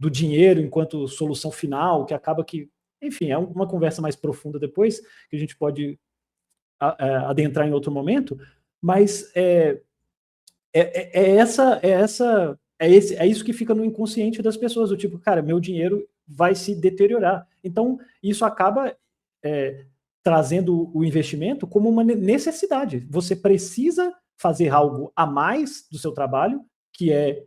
dinheiro enquanto solução final, que acaba que, enfim, é uma conversa mais profunda depois, que a gente pode adentrar em outro momento, mas isso que fica no inconsciente das pessoas, do tipo, cara, meu dinheiro vai se deteriorar. Então, isso acaba trazendo o investimento como uma necessidade. Você precisa fazer algo a mais do seu trabalho, que é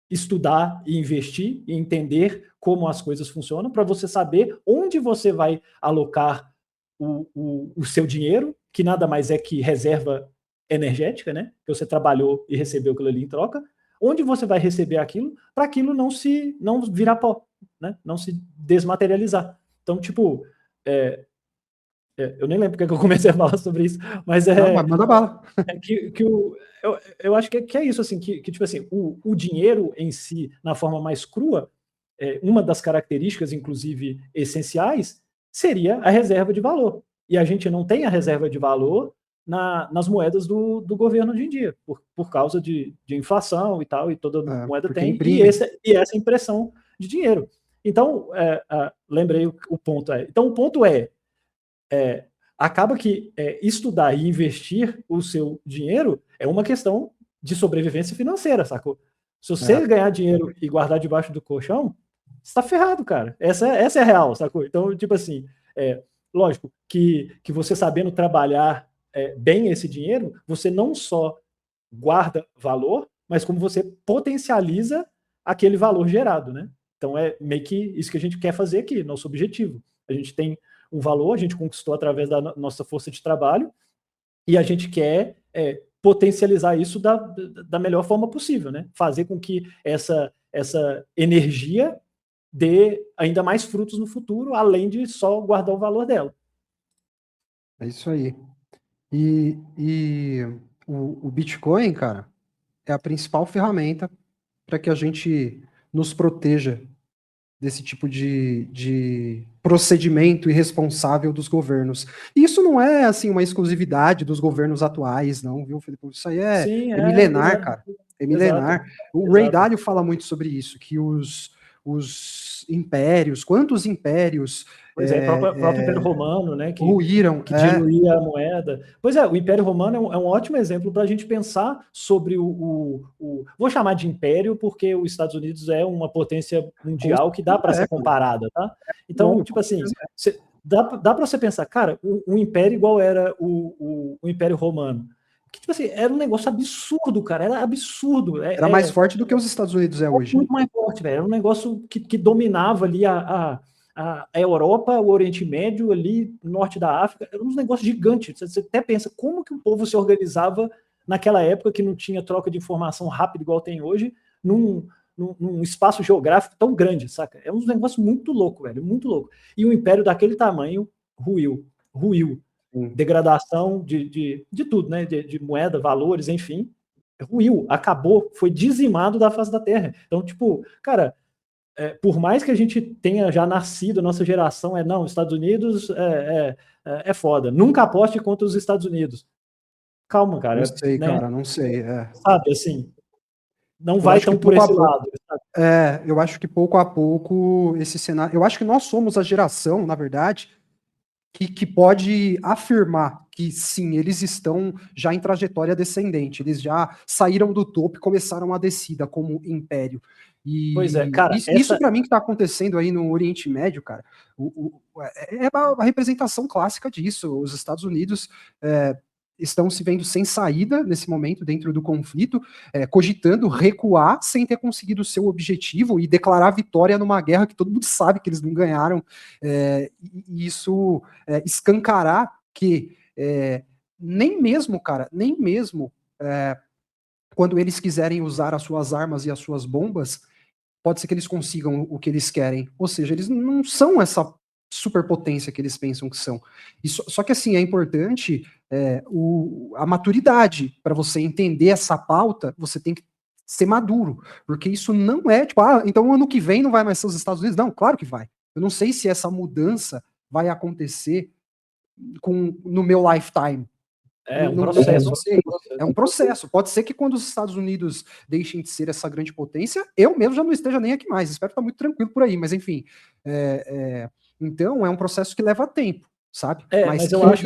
estudar e investir e entender como as coisas funcionam, para você saber onde você vai alocar o seu dinheiro, que nada mais é que reserva energética, né? Que você trabalhou e recebeu aquilo ali em troca, onde você vai receber aquilo, para aquilo não virar pó, né? Não se desmaterializar. Então, tipo, eu nem lembro porque eu comecei a falar sobre isso, mas Não, manda bala. Eu acho que é isso, assim, que tipo assim, o dinheiro em si, na forma mais crua, uma das características, inclusive, essenciais, seria a reserva de valor. E a gente não tem a reserva de valor nas moedas do governo hoje em dia, por causa de inflação e tal, e toda moeda tem, e essa impressão de dinheiro. Então, lembrei o ponto. Então, o ponto acaba que estudar e investir o seu dinheiro é uma questão de sobrevivência financeira, sacou? Se você ganhar dinheiro e guardar debaixo do colchão, você tá ferrado, cara. Essa é a real, sacou? Então, tipo assim, lógico que você sabendo trabalhar bem esse dinheiro, você não só guarda valor, mas como você potencializa aquele valor gerado, né? Então é meio que isso que a gente quer fazer aqui, nosso objetivo. A gente tem um valor, a gente conquistou através da nossa força de trabalho, e a gente quer potencializar isso da melhor forma possível, né? Fazer com que essa energia dê ainda mais frutos no futuro, além de só guardar o valor dela. É isso aí. E o Bitcoin, cara, é a principal ferramenta para que a gente nos proteja desse tipo de procedimento irresponsável dos governos. E isso não é, assim, uma exclusividade dos governos atuais, não, viu, Felipe? Isso aí é milenar, cara. É milenar. Exato, o Ray Dalio fala muito sobre isso, que os impérios, quantos impérios... Pois o próprio Império Romano, né, que ruíram, que diluía a moeda. Pois o Império Romano é um ótimo exemplo para a gente pensar sobre vou chamar de império, porque os Estados Unidos é uma potência mundial que dá para ser comparada, tá? Então, tipo assim, dá para você pensar, cara, um império igual era o Império Romano, que, tipo assim, era um negócio absurdo, cara, era absurdo. Era mais forte do que os Estados Unidos hoje. Muito mais forte, velho. Era um negócio que dominava ali a Europa, o Oriente Médio, ali, norte da África, eram uns negócios gigantes. Você até pensa, como que o povo se organizava naquela época que não tinha troca de informação rápida igual tem hoje, num espaço geográfico tão grande, saca? É um negócio muito louco, velho, muito louco. E um império daquele tamanho ruiu. Degradação de tudo, né? De moeda, valores, enfim. Ruiu, acabou, foi dizimado da face da Terra. Então, tipo, cara, por mais que a gente tenha já nascido, nossa geração não, os Estados Unidos é foda. Nunca aposte contra os Estados Unidos. Calma, cara. Não sei, né? cara, não sei. Sabe, assim, não Eu vai acho que tão por pouco a esse pouco. lado. Sabe? Eu acho que pouco a pouco esse cenário. Eu acho que nós somos a geração, na verdade, que pode afirmar que sim, eles estão já em trajetória descendente, eles já saíram do topo e começaram a descida como império. Pois é, E cara, isso para mim que está acontecendo aí no Oriente Médio, cara, é uma representação clássica disso. Os Estados Unidos estão se vendo sem saída nesse momento dentro do conflito, cogitando recuar sem ter conseguido o seu objetivo e declarar vitória numa guerra que todo mundo sabe que eles não ganharam. E isso escancarar que nem mesmo, cara, nem mesmo quando eles quiserem usar as suas armas e as suas bombas, pode ser que eles consigam o que eles querem. Ou seja, eles não são essa superpotência que eles pensam que são. Só que assim, é importante a maturidade para você entender essa pauta, você tem que ser maduro, porque isso não é tipo, então ano que vem não vai mais ser os Estados Unidos. Não, claro que vai. Eu não sei se essa mudança vai acontecer no meu lifetime. Um processo. Não sei. É um processo. Pode ser que quando os Estados Unidos deixem de ser essa grande potência, eu mesmo já não esteja nem aqui mais. Espero estar muito tranquilo por aí, mas enfim. Então, é um processo que leva tempo, sabe? Mas eu acho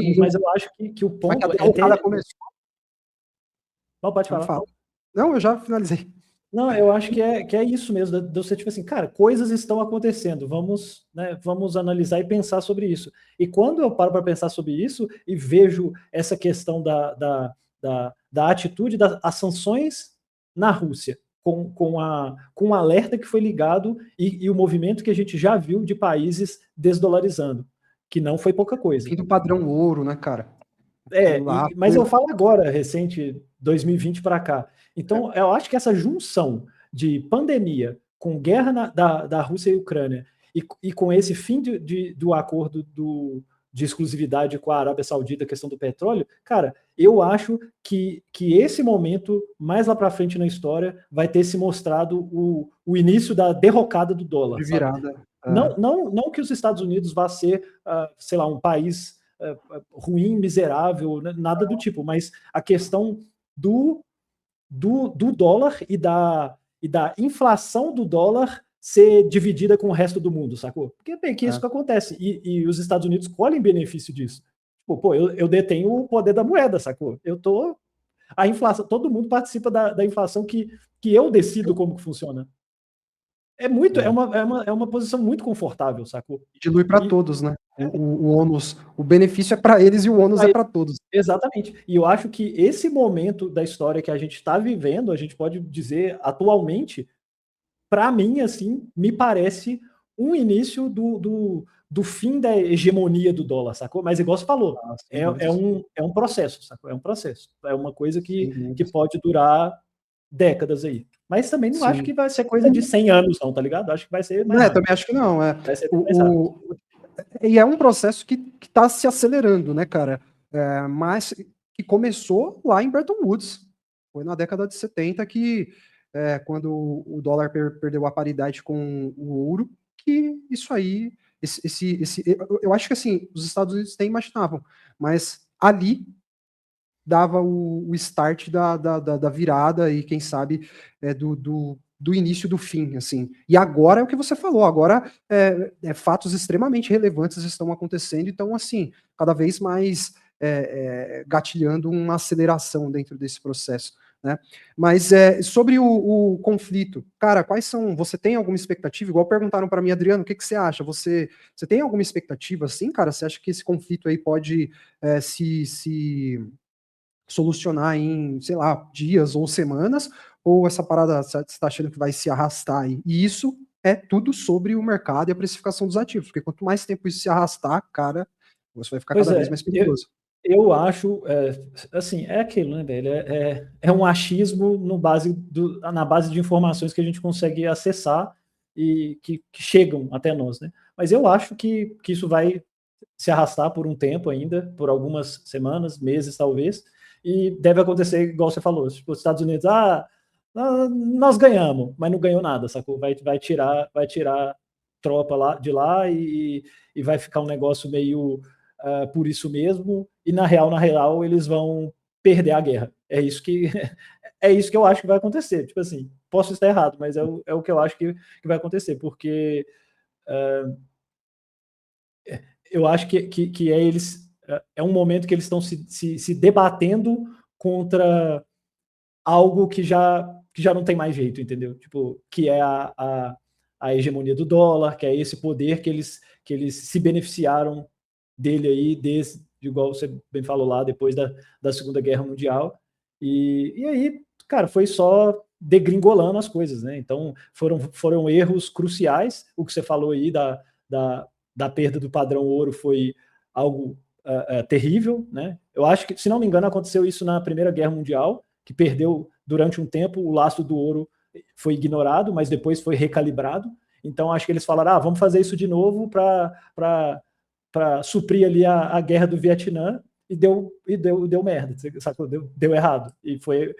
que o ponto é ter... começou. Não, pode falar. Não, eu já finalizei. Não, eu acho que é isso mesmo, de você, tipo assim, cara, coisas estão acontecendo, vamos analisar e pensar sobre isso. E quando eu paro para pensar sobre isso e vejo essa questão da atitude das sanções na Rússia, com um alerta que foi ligado e o movimento que a gente já viu de países desdolarizando, que não foi pouca coisa. Fim do padrão ouro, né, cara? Mas eu falo agora, recente, 2020 para cá. Então, eu acho que essa junção de pandemia com guerra da Rússia e Ucrânia e com esse fim do acordo de exclusividade com a Arábia Saudita, a questão do petróleo, cara, eu acho que esse momento, mais lá para frente na história, vai ter se mostrado o início da derrocada do dólar. De virada. Não que os Estados Unidos vá ser, sei lá, um país ruim, miserável, nada do tipo, mas a questão do dólar e da inflação do dólar ser dividida com o resto do mundo, sacou? Porque bem que isso que acontece, e os Estados Unidos colhem benefício disso. Tipo, eu detenho o poder da moeda, sacou? A inflação, todo mundo participa da inflação que eu decido como que funciona. É uma posição muito confortável, sacou? Dilui para todos, né? O ônus, o benefício é para eles e o ônus é para todos. Exatamente. E eu acho que esse momento da história que a gente está vivendo, a gente pode dizer atualmente, para mim, assim, me parece um início do fim da hegemonia do dólar, sacou? Mas igual você falou, é um processo, sacou? É um processo. É uma coisa que pode durar décadas aí. Mas também não acho que vai ser coisa de 100 anos, não, tá ligado? Acho que vai ser mais rápido. Também acho que não. Vai ser mais rápido. E é um processo que está se acelerando, né, cara? Mas que começou lá em Bretton Woods. Foi na década de 70 que, quando o dólar perdeu a paridade com o ouro, que isso aí, eu acho que assim, os Estados Unidos nem imaginavam, mas ali dava o start da virada e, quem sabe, do início do fim, assim. E agora é o que você falou, agora fatos extremamente relevantes estão acontecendo, então, assim, cada vez mais gatilhando uma aceleração dentro desse processo, né? Mas sobre o conflito, cara, quais são, você tem alguma expectativa? Igual perguntaram para mim, Adriano, o que você acha? Você tem alguma expectativa, assim, cara? Você acha que esse conflito aí pode se solucionar em, sei lá, dias ou semanas, ou essa parada você está achando que vai se arrastar aí? E isso é tudo sobre o mercado e a precificação dos ativos, porque quanto mais tempo isso se arrastar, cara, você vai ficar Pois cada vez é, mais perigoso. eu acho, assim, é aquilo, né, velho? É um achismo na base de informações que a gente consegue acessar e que chegam até nós, né? Mas eu acho que isso vai se arrastar por um tempo ainda, por algumas semanas, meses talvez, e deve acontecer igual você falou, tipo, os Estados Unidos, nós ganhamos, mas não ganhou nada, sacou? Vai tirar tropa lá de lá e vai ficar um negócio meio por isso mesmo, e na real, eles vão perder a guerra. É isso que é isso que eu acho que vai acontecer. Tipo assim, posso estar errado, mas é o que eu acho que vai acontecer, porque eu acho que é um momento que eles estão se debatendo contra algo que já não tem mais jeito, entendeu? Tipo, que é a hegemonia do dólar, que é esse poder que eles se beneficiaram dele aí, igual você bem falou lá, depois da Segunda Guerra Mundial. E aí, cara, foi só degringolando as coisas, né? Então, foram erros cruciais. O que você falou aí da, da perda do padrão ouro foi algo terrível, né? Eu acho que, se não me engano, aconteceu isso na Primeira Guerra Mundial, que perdeu durante um tempo, o lastro do ouro foi ignorado, mas depois foi recalibrado. Então, acho que eles falaram, vamos fazer isso de novo para suprir ali a guerra do Vietnã, e deu merda, sacou? Deu errado. E foi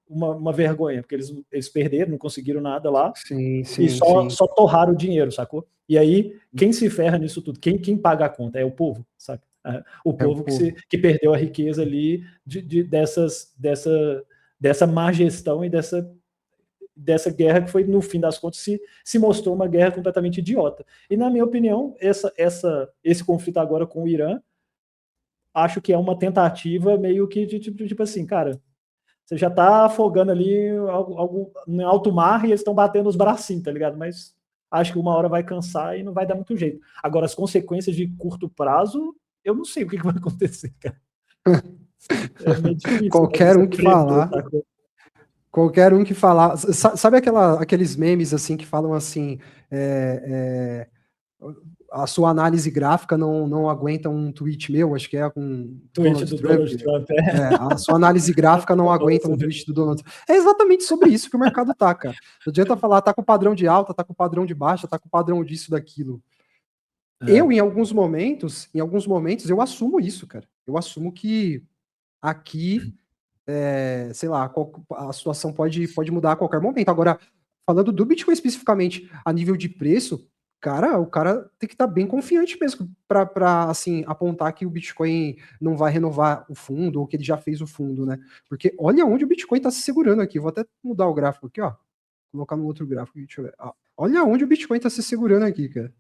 uma vergonha, porque eles perderam, não conseguiram nada lá, Sim, e sim, sim. só torraram o dinheiro, sacou? E aí, quem se ferra nisso tudo? Quem paga a conta? É o povo, sabe? O É o povo povo. que perdeu a riqueza ali dessa má gestão e dessa guerra que foi, no fim das contas, se mostrou uma guerra completamente idiota. E, na minha opinião, esse conflito agora com o Irã, acho que é uma tentativa meio que tipo assim, cara, você já tá afogando ali algo em alto mar e eles estão batendo os bracinhos, tá ligado? Mas acho que uma hora vai cansar e não vai dar muito jeito. Agora, as consequências de curto prazo, eu não sei o que vai acontecer, cara. É meio difícil, né? Qualquer Você um que prever, falar, tá? qualquer um que falar, sabe aqueles memes assim que falam assim, é, a sua análise gráfica não aguenta um tweet meu, acho que é com Tweet Donald do Trump. Donald Trump. A sua análise gráfica não aguenta um tweet do Donald Trump. É exatamente sobre isso que o mercado tá, cara. Não adianta falar, tá com padrão de alta, tá com padrão de baixa, tá com padrão disso, daquilo. Eu, em alguns momentos, eu assumo isso, cara. Eu assumo que aqui, sei lá, a situação pode mudar a qualquer momento. Agora, falando do Bitcoin especificamente, a nível de preço, cara, o cara tem que estar bem confiante mesmo para assim, apontar que o Bitcoin não vai renovar o fundo ou que ele já fez o fundo, né? Porque olha onde o Bitcoin está se segurando aqui. Vou até mudar o gráfico aqui, ó. Colocar no outro gráfico. Deixa eu ver. Ó, olha onde o Bitcoin está se segurando aqui, cara.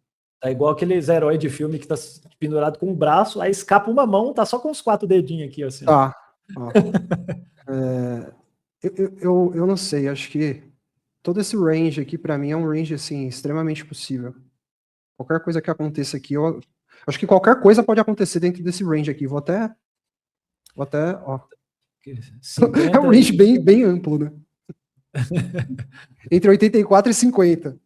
É igual aqueles heróis de filme que tá pendurado com um braço, aí escapa uma mão, tá só com os 4 dedinhos aqui, assim. Tá. Ó. Eu não sei, acho que todo esse range aqui, para mim, é um range, assim, extremamente possível. Qualquer coisa que aconteça aqui, eu acho que qualquer coisa pode acontecer dentro desse range aqui. Vou até, ó. É um 50 range e... bem amplo, né? Entre 84 e 50.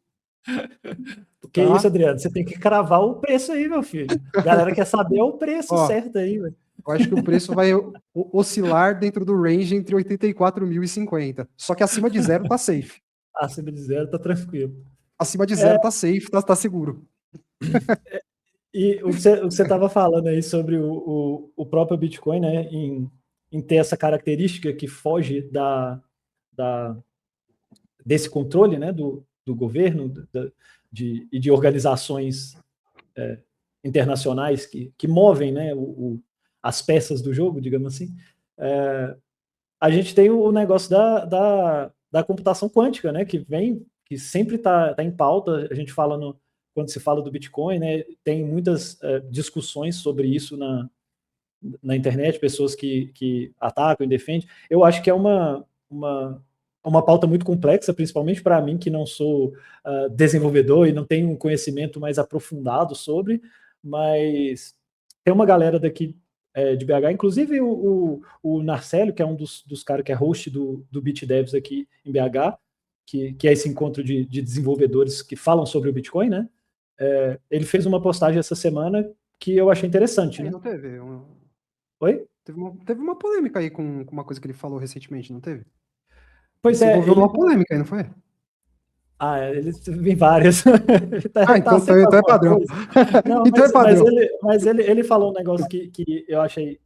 Que isso, Tá? Adriano? Você tem que cravar o preço aí, meu filho. A galera quer saber o preço Ó, certo aí, velho. eu acho que o preço vai oscilar dentro do range entre 84 mil e 50. Só que acima de zero tá safe. Acima de zero, tá tranquilo. Acima de zero tá safe, tá seguro. E o que você estava falando aí sobre o próprio Bitcoin, né, em ter essa característica que foge da, desse controle, né, do governo e de organizações internacionais que movem, né, as peças do jogo, digamos assim. A gente tem o negócio da computação quântica, né, que sempre está em pauta. A gente fala quando se fala do Bitcoin, né, tem muitas discussões sobre isso na internet, pessoas que atacam e defendem. Eu acho que é uma pauta muito complexa, principalmente para mim, que não sou desenvolvedor e não tenho um conhecimento mais aprofundado sobre, mas tem uma galera daqui de BH, inclusive o Narcélio, que é um dos caras que é host do BitDevs aqui em BH, que é esse encontro de desenvolvedores que falam sobre o Bitcoin, né? Ele fez uma postagem essa semana que eu achei interessante, né? Não teve? Oi? Teve uma polêmica aí com uma coisa que ele falou recentemente, não teve? Ele Pois se é, envolveu numa polêmica aí, não foi? ele vem várias. Ah, Tá então sempre é alguma padrão. coisa. Não, Então é padrão. mas ele falou um negócio que eu achei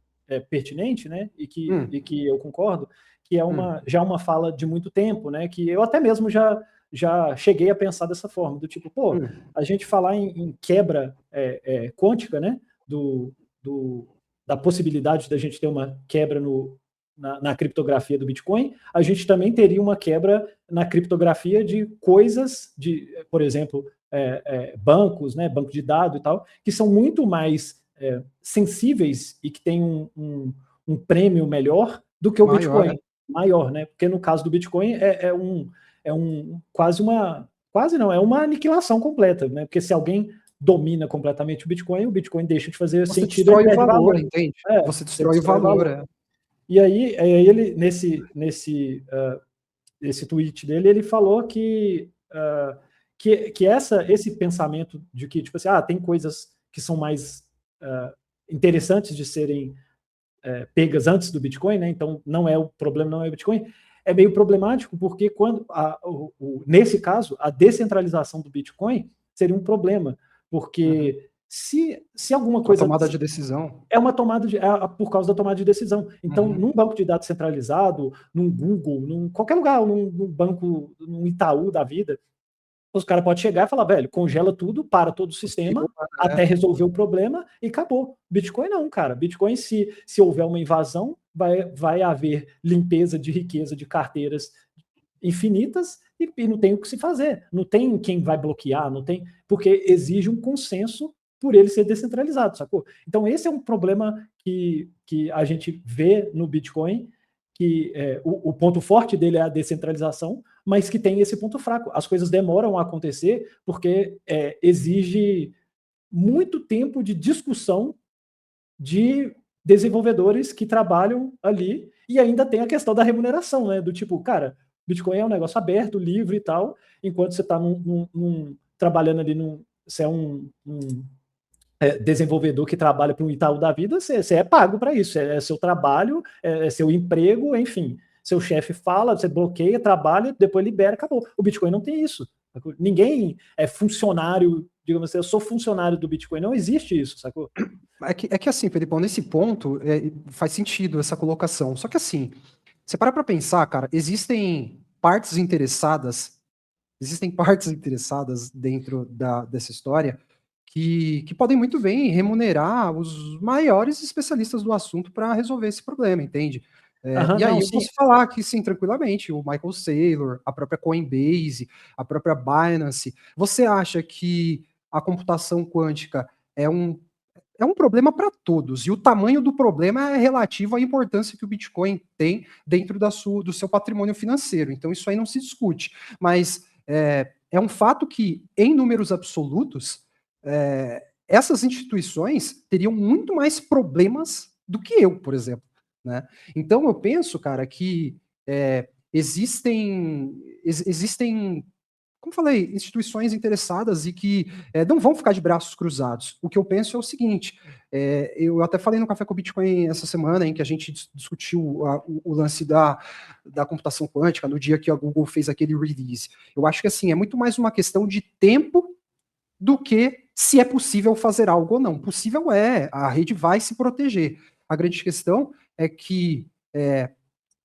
pertinente, né? E que eu concordo, que é já uma fala de muito tempo, né? Que eu até mesmo já cheguei a pensar dessa forma, do tipo, pô, a gente falar em quebra quântica, né? Da possibilidade da gente ter uma quebra na criptografia do Bitcoin, a gente também teria uma quebra na criptografia de coisas, por exemplo, bancos, né, banco de dados e tal, que são muito mais sensíveis e que têm um prêmio melhor do que o Bitcoin. Maior, né? Porque no caso do Bitcoin é uma aniquilação completa, né? Porque se alguém domina completamente o Bitcoin deixa de fazer você sentido, ele destrói o perde valor, valor. entende? Você Você destrói o valor. E aí ele, nesse tweet dele, ele falou que esse pensamento de que, tipo assim, tem coisas que são mais interessantes de serem pegas antes do Bitcoin, né? Então o problema não é o Bitcoin, é meio problemático, porque nesse caso, a descentralização do Bitcoin seria um problema, porque se alguma coisa... A tomada de decisão. É uma tomada por causa da tomada de decisão. Então, num banco de dados centralizado, num Google, num qualquer lugar, num banco, num Itaú da vida, os caras podem chegar e falar, velho, congela tudo, para todo o sistema, até resolver o problema e acabou. Bitcoin não, cara. Bitcoin, se houver uma invasão, vai haver limpeza de riqueza de carteiras infinitas e não tem o que se fazer. Não tem quem vai bloquear, não tem, porque exige um consenso por ele ser descentralizado, sacou? Então esse é um problema que a gente vê no Bitcoin, que o ponto forte dele é a descentralização, mas que tem esse ponto fraco. As coisas demoram a acontecer porque exige muito tempo de discussão de desenvolvedores que trabalham ali, e ainda tem a questão da remuneração, né? Do tipo, cara, Bitcoin é um negócio aberto, livre e tal, enquanto você está trabalhando ali você é um desenvolvedor que trabalha para um Itaú da vida, você é pago para isso, é seu trabalho, é seu emprego, enfim. Seu chefe fala, você bloqueia, trabalha, depois libera, acabou. O Bitcoin não tem isso. Ninguém é funcionário, digamos assim, eu sou funcionário do Bitcoin, não existe isso, sacou? É que assim, Felipão, nesse ponto, faz sentido essa colocação. Só que assim, você para pensar, cara, existem partes interessadas dentro dessa história que podem muito bem remunerar os maiores especialistas do assunto para resolver esse problema, entende? E aí eu posso falar aqui, sim, tranquilamente, o Michael Saylor, a própria Coinbase, a própria Binance. Você acha que a computação quântica é um problema para todos, e o tamanho do problema é relativo à importância que o Bitcoin tem dentro do seu patrimônio financeiro. Então, isso aí não se discute. Mas é um fato que, em números absolutos, essas instituições teriam muito mais problemas do que eu, por exemplo. Né? Então, eu penso, cara, que existem, como falei, instituições interessadas e que não vão ficar de braços cruzados. O que eu penso é o seguinte, eu até falei no Café com o Bitcoin essa semana, em que a gente discutiu o lance da computação quântica, no dia que a Google fez aquele release. Eu acho que assim, é muito mais uma questão de tempo do que se é possível fazer algo ou não. Possível a rede vai se proteger. A grande questão é que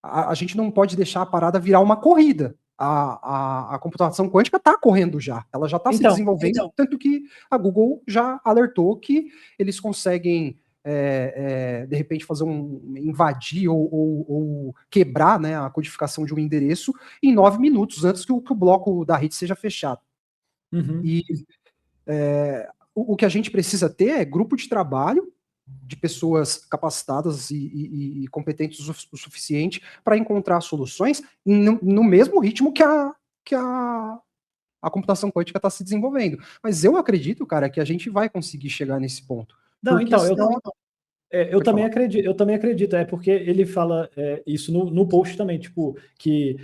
a gente não pode deixar a parada virar uma corrida. A computação quântica está correndo já, ela já está se desenvolvendo, tanto que a Google já alertou que eles conseguem, de repente, invadir ou quebrar, né, a codificação de um endereço em 9 minutos antes que o bloco da rede seja fechado. E o que a gente precisa ter é grupo de trabalho de pessoas capacitadas e competentes o suficiente para encontrar soluções no mesmo ritmo que a computação quântica está se desenvolvendo. Mas eu acredito, cara, que a gente vai conseguir chegar nesse ponto. Não, então, Eu também acredito, porque ele fala isso no post também, tipo, que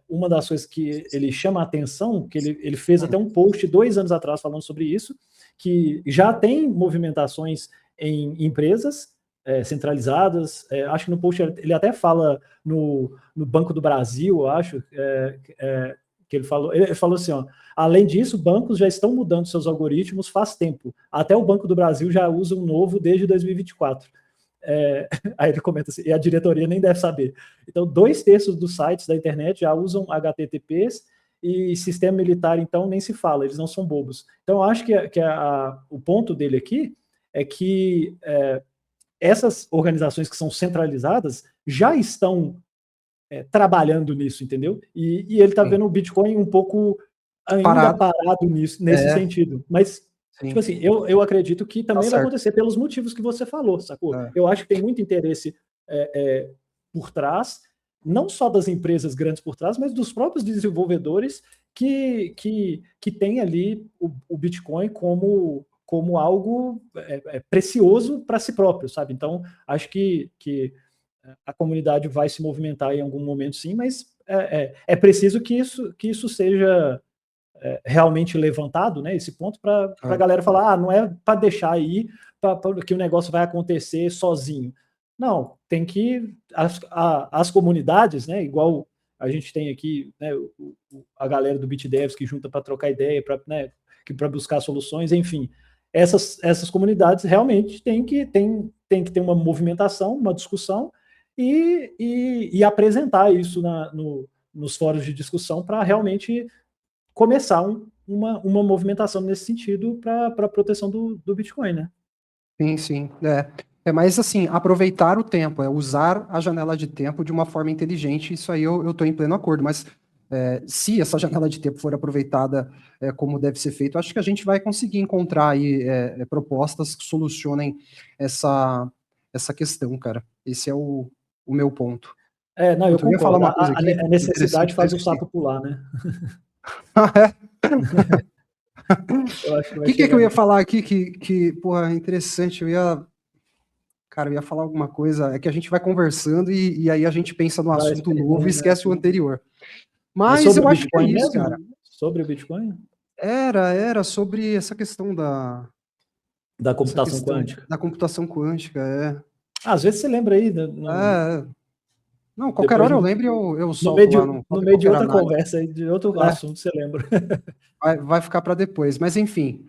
uma das coisas que ele chama a atenção, que ele fez até um post 2 anos atrás falando sobre isso, que já tem movimentações em empresas centralizadas, acho que no post ele até fala no Banco do Brasil, eu acho, que ele falou assim, ó, além disso, bancos já estão mudando seus algoritmos faz tempo. Até o Banco do Brasil já usa um novo desde 2024. Aí ele comenta assim, e a diretoria nem deve saber. Então, 2/3 dos sites da internet já usam HTTPs e sistema militar, então, nem se fala, eles não são bobos. Então, eu acho que o ponto dele aqui é que essas organizações que são centralizadas já estão trabalhando nisso, entendeu? E ele está vendo o Bitcoin um pouco ainda parado nisso, nesse sentido. Mas, tipo assim, eu acredito que também vai acontecer pelos motivos que você falou, sacou? Eu acho que tem muito interesse por trás, não só das empresas grandes por trás, mas dos próprios desenvolvedores que tem ali o Bitcoin como algo precioso para si próprio, sabe? Então, acho que a comunidade vai se movimentar em algum momento, sim, mas é preciso que isso seja realmente levantado, né? Esse ponto para a galera falar, não é para deixar aí que o negócio vai acontecer sozinho. Não, tem que as comunidades, né? Igual a gente tem aqui, né? A galera do BitDevs que junta para trocar ideia, para buscar soluções, enfim. Essas comunidades realmente tem que ter uma movimentação, uma discussão e apresentar isso nos fóruns de discussão para realmente começar uma movimentação nesse sentido para a proteção do Bitcoin, né? Sim. É mais assim, aproveitar o tempo, usar a janela de tempo de uma forma inteligente, isso aí eu estou em pleno acordo, mas se essa janela de tempo for aproveitada como deve ser feito, acho que a gente vai conseguir encontrar aí propostas que solucionem essa questão, cara. Esse é o meu ponto. Não, eu concordo. Falar uma coisa aqui, a necessidade faz o sapo pular, né? Eu acho que que eu ia falar aqui que porra, interessante, eu ia falar alguma coisa, é que a gente vai conversando e aí a gente pensa no assunto novo e esquece o anterior. Mas eu acho que é isso, cara. Sobre o Bitcoin? Era sobre essa questão da computação quântica. Da computação quântica, Às vezes você lembra aí. Não, qualquer hora eu lembro e eu solto lá. No meio de outra conversa, de outro assunto, você lembra. Vai ficar para depois. Mas, enfim,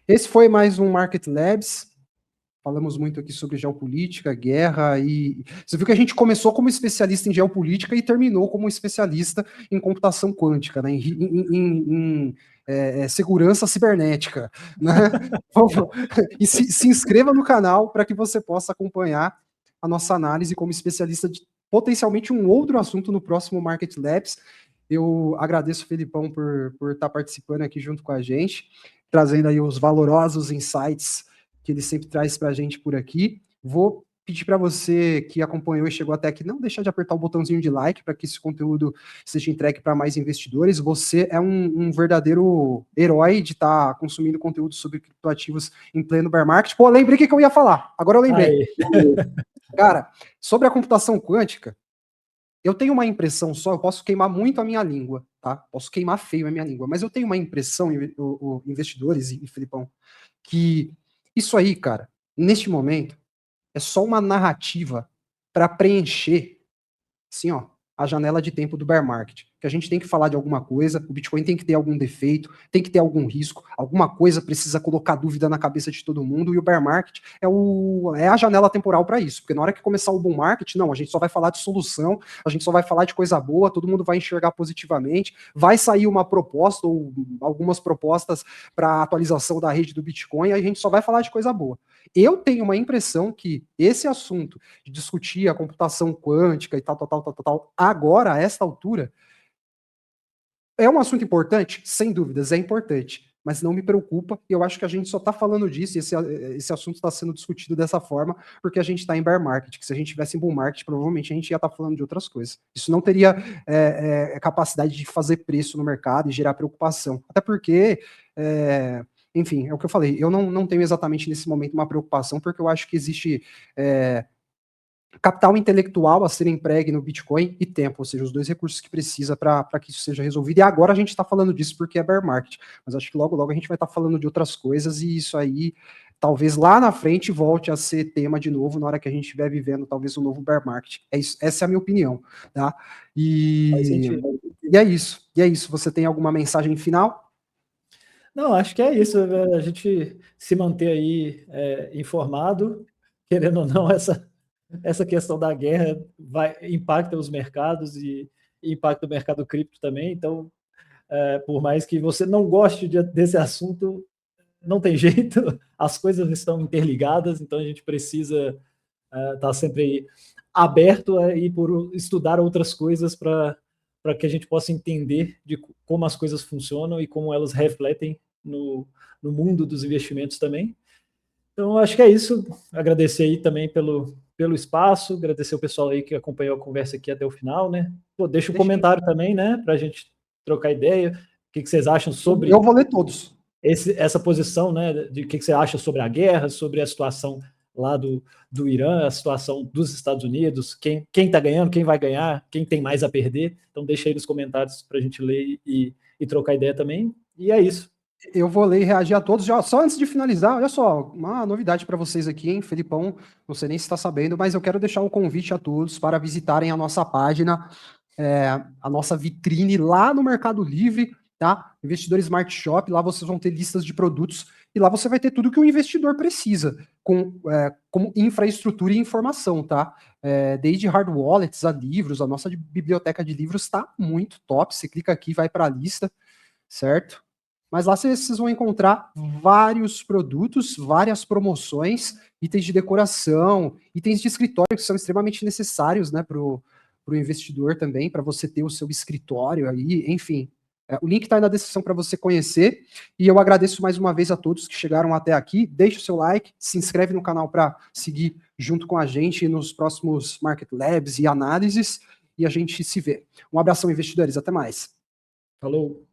esse foi mais um Market Labs. Falamos muito aqui sobre geopolítica, guerra, e você viu que a gente começou como especialista em geopolítica e terminou como especialista em computação quântica, né, em segurança cibernética. Né? E se inscreva no canal para que você possa acompanhar a nossa análise como especialista de potencialmente um outro assunto no próximo Market Labs. Eu agradeço o Felipão por estar participando aqui junto com a gente, trazendo aí os valorosos insights que ele sempre traz para a gente por aqui. Vou pedir para você que acompanhou e chegou até aqui, não deixar de apertar o botãozinho de like para que esse conteúdo seja entregue para mais investidores. Você é um verdadeiro herói de estar consumindo conteúdo sobre criptoativos em pleno bear market. Pô, lembrei o que eu ia falar. Agora eu lembrei. Cara, sobre a computação quântica, eu tenho uma impressão só, eu posso queimar muito a minha língua, tá? Posso queimar feio a minha língua, mas eu tenho uma impressão, investidores e Felipão, que isso aí, cara, neste momento, é só uma narrativa para preencher, assim, ó, a janela de tempo do bear market. Que a gente tem que falar de alguma coisa, o Bitcoin tem que ter algum defeito, tem que ter algum risco, alguma coisa precisa colocar dúvida na cabeça de todo mundo, e o bear market é a janela temporal para isso. Porque na hora que começar o bull market, não, a gente só vai falar de solução, a gente só vai falar de coisa boa, todo mundo vai enxergar positivamente, vai sair uma proposta ou algumas propostas para atualização da rede do Bitcoin, e a gente só vai falar de coisa boa. Eu tenho uma impressão que esse assunto de discutir a computação quântica e tal, agora, a esta altura, é um assunto importante? Sem dúvidas, é importante. Mas não me preocupa, e eu acho que a gente só está falando disso, e esse assunto está sendo discutido dessa forma, porque a gente está em bear market, que se a gente tivesse em bull market, provavelmente a gente ia estar falando de outras coisas. Isso não teria capacidade de fazer preço no mercado e gerar preocupação. Até porque enfim, é o que eu falei, eu não tenho exatamente nesse momento uma preocupação, porque eu acho que existe capital intelectual a ser empregue no Bitcoin e tempo, ou seja, os dois recursos que precisa para que isso seja resolvido. E agora a gente está falando disso porque é bear market, mas acho que logo logo a gente vai estar falando de outras coisas e isso aí talvez lá na frente volte a ser tema de novo na hora que a gente estiver vivendo talvez um novo bear market. É isso, essa é a minha opinião, tá? Faz sentido. E é isso. E é isso. Você tem alguma mensagem final? Não, acho que é isso, né? A gente se manter aí informado, querendo ou não, essa questão da guerra impacta os mercados e impacta o mercado cripto também. Então, por mais que você não goste desse assunto, não tem jeito, as coisas estão interligadas, então a gente precisa estar sempre aí aberto aí por estudar outras coisas para que a gente possa entender de como as coisas funcionam e como elas refletem no mundo dos investimentos também. Então, acho que é isso. Agradecer aí também pelo espaço, agradecer o pessoal aí que acompanhou a conversa aqui até o final, né? Pô, deixa um comentário também, né? Para a gente trocar ideia. O que vocês acham sobre... Eu vou ler todos. Essa posição, né? De o que você acha sobre a guerra, sobre a situação lá do Irã, a situação dos Estados Unidos, quem está ganhando, quem vai ganhar, quem tem mais a perder. Então, deixa aí nos comentários para a gente ler e trocar ideia também. E é isso. Eu vou ler e reagir a todos. Já, só antes de finalizar, olha só, uma novidade para vocês aqui, hein, Felipão? Não sei nem se está sabendo, mas eu quero deixar um convite a todos para visitarem a nossa página, a nossa vitrine lá no Mercado Livre, tá? Investidor Smart Shop, lá vocês vão ter listas de produtos e lá você vai ter tudo que o investidor precisa, como infraestrutura e informação, tá? Desde hard wallets a livros, a nossa biblioteca de livros está muito top. Você clica aqui, vai para a lista, certo? Mas lá vocês vão encontrar vários produtos, várias promoções, itens de decoração, itens de escritório que são extremamente necessários, né, para o investidor também, para você ter o seu escritório aí, enfim. O link está aí na descrição para você conhecer. E eu agradeço mais uma vez a todos que chegaram até aqui. Deixe o seu like, se inscreve no canal para seguir junto com a gente nos próximos Market Labs e análises. E a gente se vê. Um abração, investidores. Até mais. Falou.